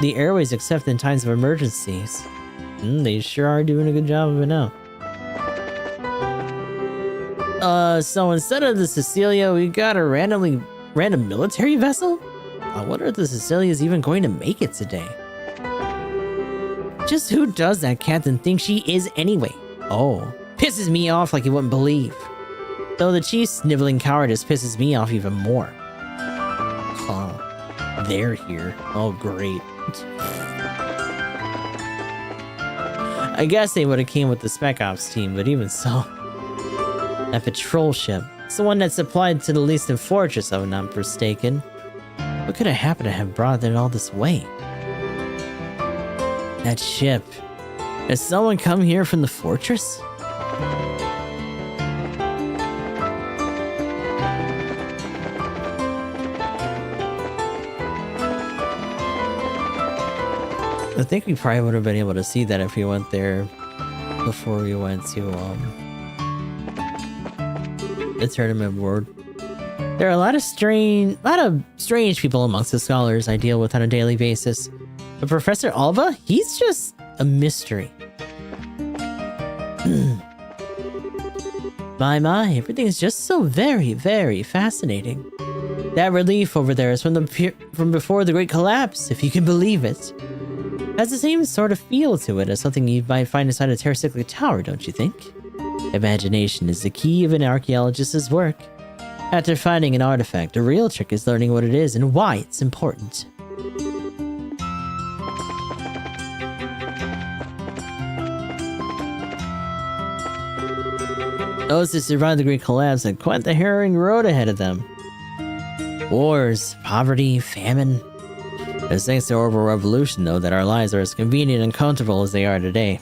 the airways except in times of emergencies. They sure are doing a good job of it now. So instead of the Cecilia, we got a random military vessel? I wonder if the Cecilia is even going to make it today. Just who does that captain think she is anyway? Oh, pisses me off like you wouldn't believe. Though the chief's sniveling cowardice pisses me off even more. Huh. They're here. Oh, great. I guess they would have came with the Spec Ops team, but even so. That patrol ship. It's the one that supplied to the Leaston Fortress, if I'm not mistaken. What could have happened to have brought it all this way? That ship. Has someone come here from the fortress? I think we probably would have been able to see that if we went there before we went to the tournament board. There are a lot of strange people amongst the scholars I deal with on a daily basis. But Professor Alva, he's just a mystery. My, everything's just so very, very fascinating. That relief over there is from before the Great Collapse, if you can believe it. Has the same sort of feel to it as something you might find inside a Terracyclic tower, don't you think? Imagination is the key of an archaeologist's work. After finding an artifact, the real trick is learning what it is and why it's important. Those who survived the Great Collapse had quite the harrowing road ahead of them. Wars, poverty, famine. It's thanks to our revolution, though, that our lives are as convenient and comfortable as they are today.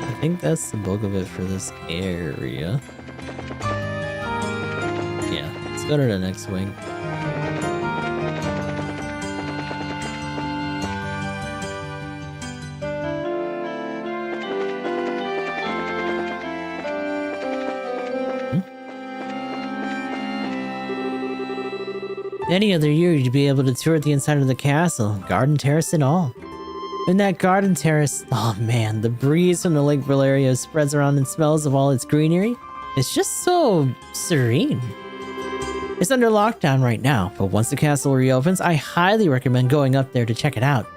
I think that's the bulk of it for this area. Yeah, let's go to the next wing. Any other year, you'd be able to tour the inside of the castle, garden terrace and all. In that garden terrace, oh man, the breeze from the Lake Valeria spreads around and smells of all its greenery. It's just so serene. It's under lockdown right now, but once the castle reopens, I highly recommend going up there to check it out.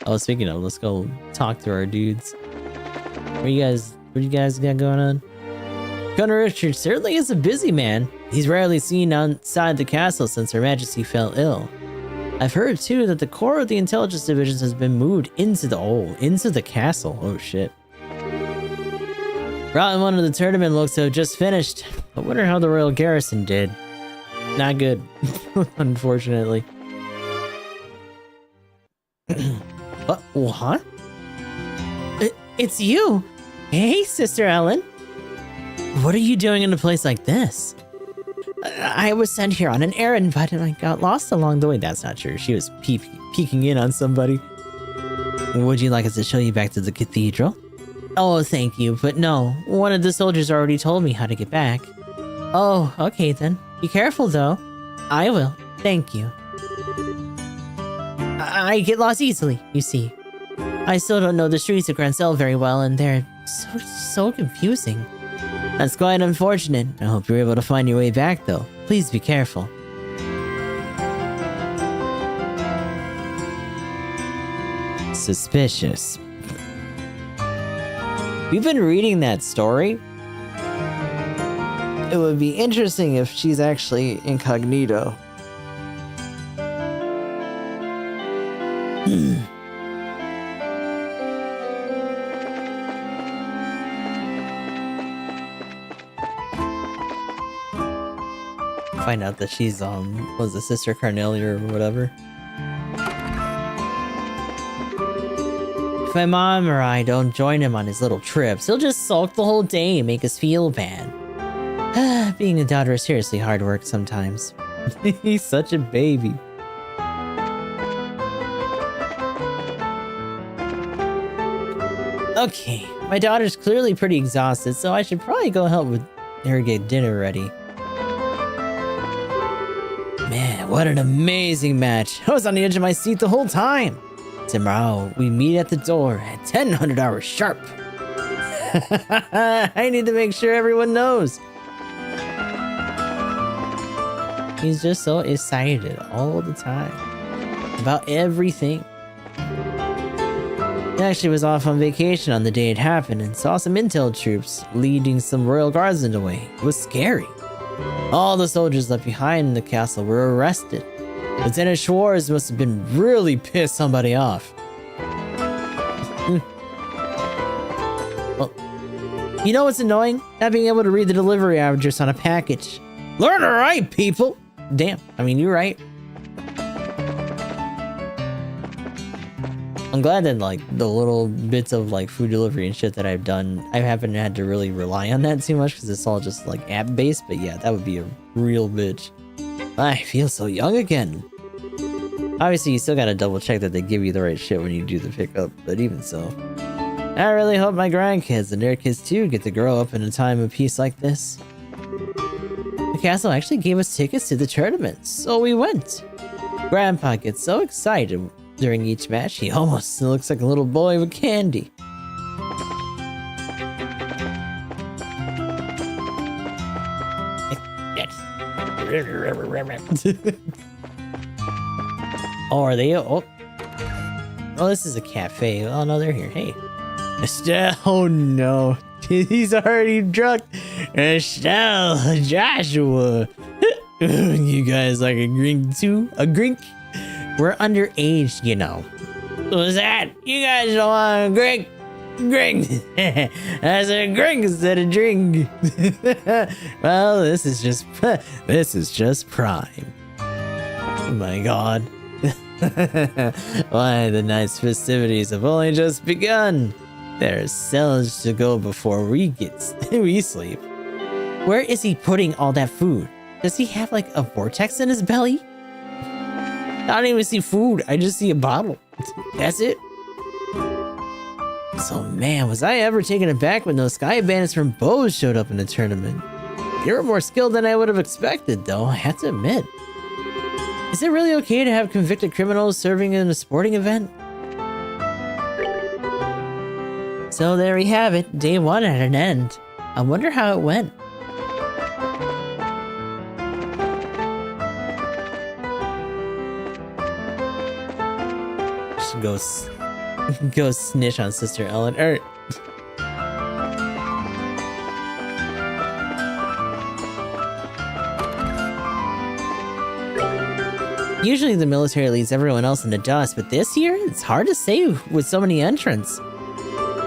Oh, speaking of, let's go talk to our dudes. What do you guys got going on? Gunnar Richard certainly is a busy man. He's rarely seen outside the castle since Her Majesty fell ill. I've heard too that the core of the intelligence divisions has been moved into the castle. Oh shit. Route 1 of the tournament looks to have just finished. I wonder how the royal garrison did. Not good, unfortunately. What? It's you! Hey, Sister Ellen! What are you doing in a place like this? I was sent here on an errand, but I got lost along the way. That's not true. She was peeking in on somebody. Would you like us to show you back to the cathedral? Oh, thank you, but no. One of the soldiers already told me how to get back. Oh, okay then. Be careful, though. I will. Thank you. I get lost easily, you see. I still don't know the streets of Grancel very well, and they're so confusing. That's quite unfortunate. I hope you're able to find your way back, though. Please be careful. Suspicious. We've been reading that story. It would be interesting if she's actually incognito. Find out that she's was it Sister Carnelia or whatever. If my mom or I don't join him on his little trips, he'll just sulk the whole day and make us feel bad. Being a daughter is seriously hard work sometimes. He's such a baby. Okay, my daughter's clearly pretty exhausted, so I should probably go help with her get dinner ready. Man, what an amazing match. I was on the edge of my seat the whole time. Tomorrow, we meet at the door at 1000 hours sharp. I need to make sure everyone knows. He's just so excited all the time about everything. He actually was off on vacation on the day it happened and saw some intel troops leading some royal guardsmen away. It was scary. All the soldiers left behind in the castle were arrested. Lieutenant Schwartz must have been really pissed somebody off. Well, you know what's annoying? Not being able to read the delivery address on a package. Learn to write, people! Damn, I mean, you're right. I'm glad that, like, the little bits of, like, food delivery and shit that I've done, I haven't had to really rely on that too much because it's all just, like, app-based, but yeah, that would be a real bitch. I feel so young again. Obviously, you still gotta double check that they give you the right shit when you do the pickup, but even so. I really hope my grandkids and their kids too get to grow up in a time of peace like this. The castle actually gave us tickets to the tournament, so we went. Grandpa gets so excited during each match, he almost looks like a little boy with candy. Oh, are they? Oh, Oh, this is a cafe. Oh no, they're here. Hey. Estelle. Oh no. He's already drunk. Estelle. Joshua. You guys like a drink too? A drink? We're underage, you know. What was that? You guys don't want a drink? Drink. I said drink instead of drink. Well, this is just prime. Oh my god. Why, the night's festivities have only just begun. There's sellers to go before we sleep. Where is he putting all that food? Does he have like a vortex in his belly? I don't even see food. I just see a bottle. That's it. So man, was I ever taken aback when those sky bandits from Bose showed up in the tournament. They were more skilled than I would have expected, though, I have to admit. Is it really okay to have convicted criminals serving in a sporting event? So there we have it, day 1 at an end. I wonder how it went. Should go snitch on Sister Ellen. Usually the military leaves everyone else in the dust, but this year, it's hard to say with so many entrants.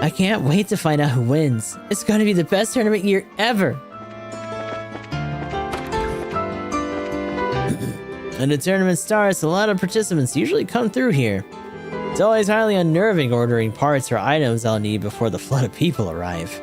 I can't wait to find out who wins. It's going to be the best tournament year ever. When the tournament starts, a lot of participants usually come through here. It's always highly unnerving ordering parts or items I'll need before the flood of people arrive.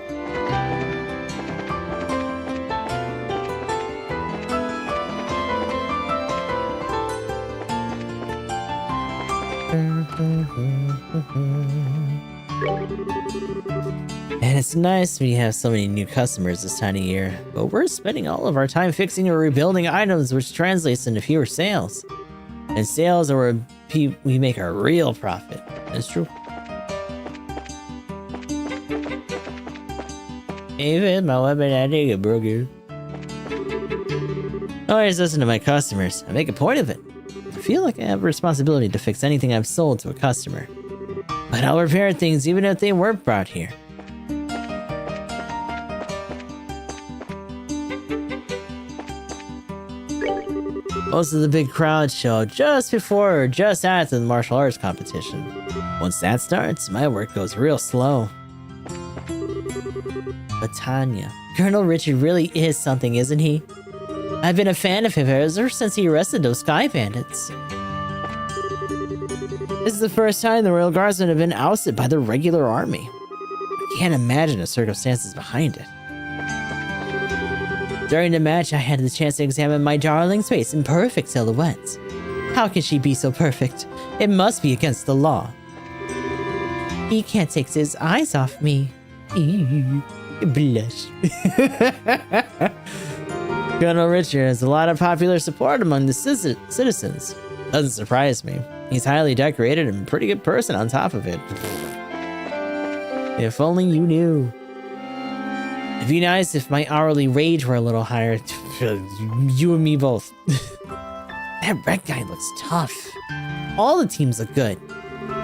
And it's nice we have so many new customers this time of year, but we're spending all of our time fixing or rebuilding items, which translates into fewer sales. And sales are where we make a real profit. That's true. Even my weapon, I think it broke you. I always listen to my customers. I make a point of it. I feel like I have a responsibility to fix anything I've sold to a customer. But I'll repair things even if they weren't brought here. Most of the big crowds show just before or just after the martial arts competition. Once that starts, my work goes real slow. But Tanya, Colonel Richard really is something, isn't he? I've been a fan of him ever since he arrested those sky bandits. This is the first time the Royal Guardsmen have been ousted by the regular army. I can't imagine the circumstances behind it. During the match, I had the chance to examine my darling's face in perfect silhouette. How can she be so perfect? It must be against the law. He can't take his eyes off me. Blush. Colonel Richard has a lot of popular support among the citizens. Doesn't surprise me. He's highly decorated and a pretty good person on top of it. If only you knew. It'd be nice if my hourly wage were a little higher. You and me both. That red guy looks tough. All the teams look good.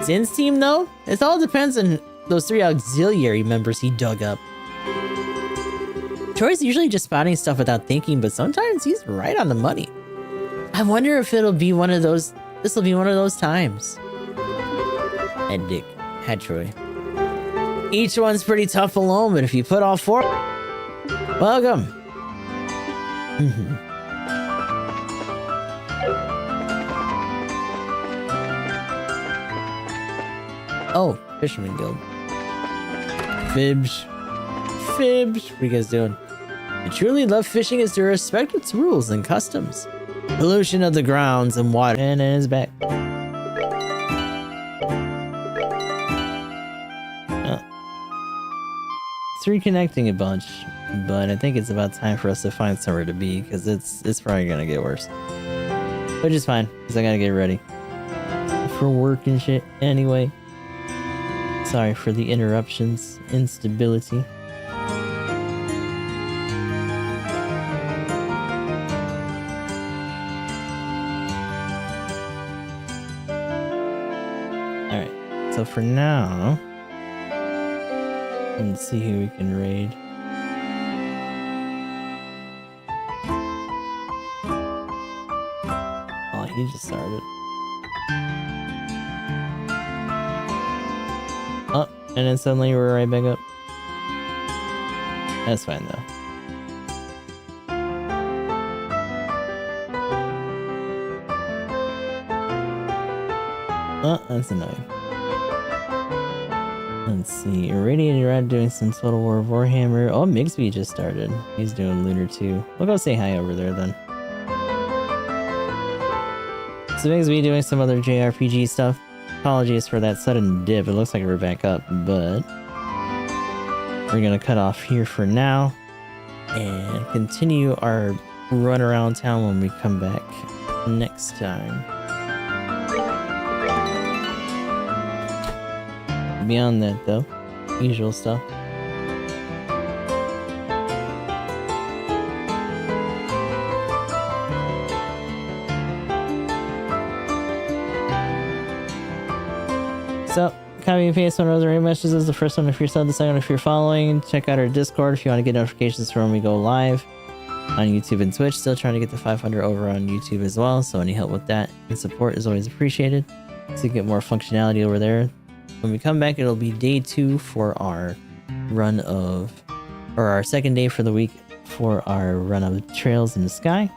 Zin's team, though, it all depends on those 3 auxiliary members he dug up. Troy's usually just spotting stuff without thinking, but sometimes he's right on the money. I wonder if it'll be one of those. This will be one of those times. And Dick had Troy. Each one's pretty tough alone, but if you put all 4, welcome. Oh, Fisherman Guild. Fibs. What are you guys doing? I truly love fishing is to respect its rules and customs. Pollution of the grounds and water. And in his back. It's reconnecting a bunch, but I think it's about time for us to find somewhere to be, because it's probably gonna get worse. Which is fine, because I gotta get ready for work and shit anyway. Sorry for the interruptions, instability. Alright. so for now, let's see who we can raid. Oh, he just started. Oh, and then suddenly we're right back up. That's fine though. Oh, that's annoying. Let's see. Irradiated Rat doing some Total War Warhammer. Oh, Migsby just started. He's doing Lunar 2. We'll go say hi over there then. So Migsby doing some other JRPG stuff. Apologies for that sudden dip. It looks like we're back up, but we're gonna cut off here for now and continue our run around town when we come back next time. Beyond that though, usual stuff. So, copy and paste one of those raid messages. The first one if you're sub, the second if you're following. Check out our Discord if you want to get notifications for when we go live on YouTube and Twitch. Still trying to get to 500 over on YouTube as well, so any help with that and support is always appreciated to get more functionality over there. When we come back, it'll be day 2 for our run of, or our second day for the week for our run of Trails in the Sky,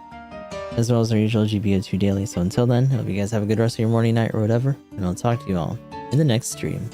as well as our usual GBO2 daily. So until then, I hope you guys have a good rest of your morning, night, or whatever, and I'll talk to you all in the next stream.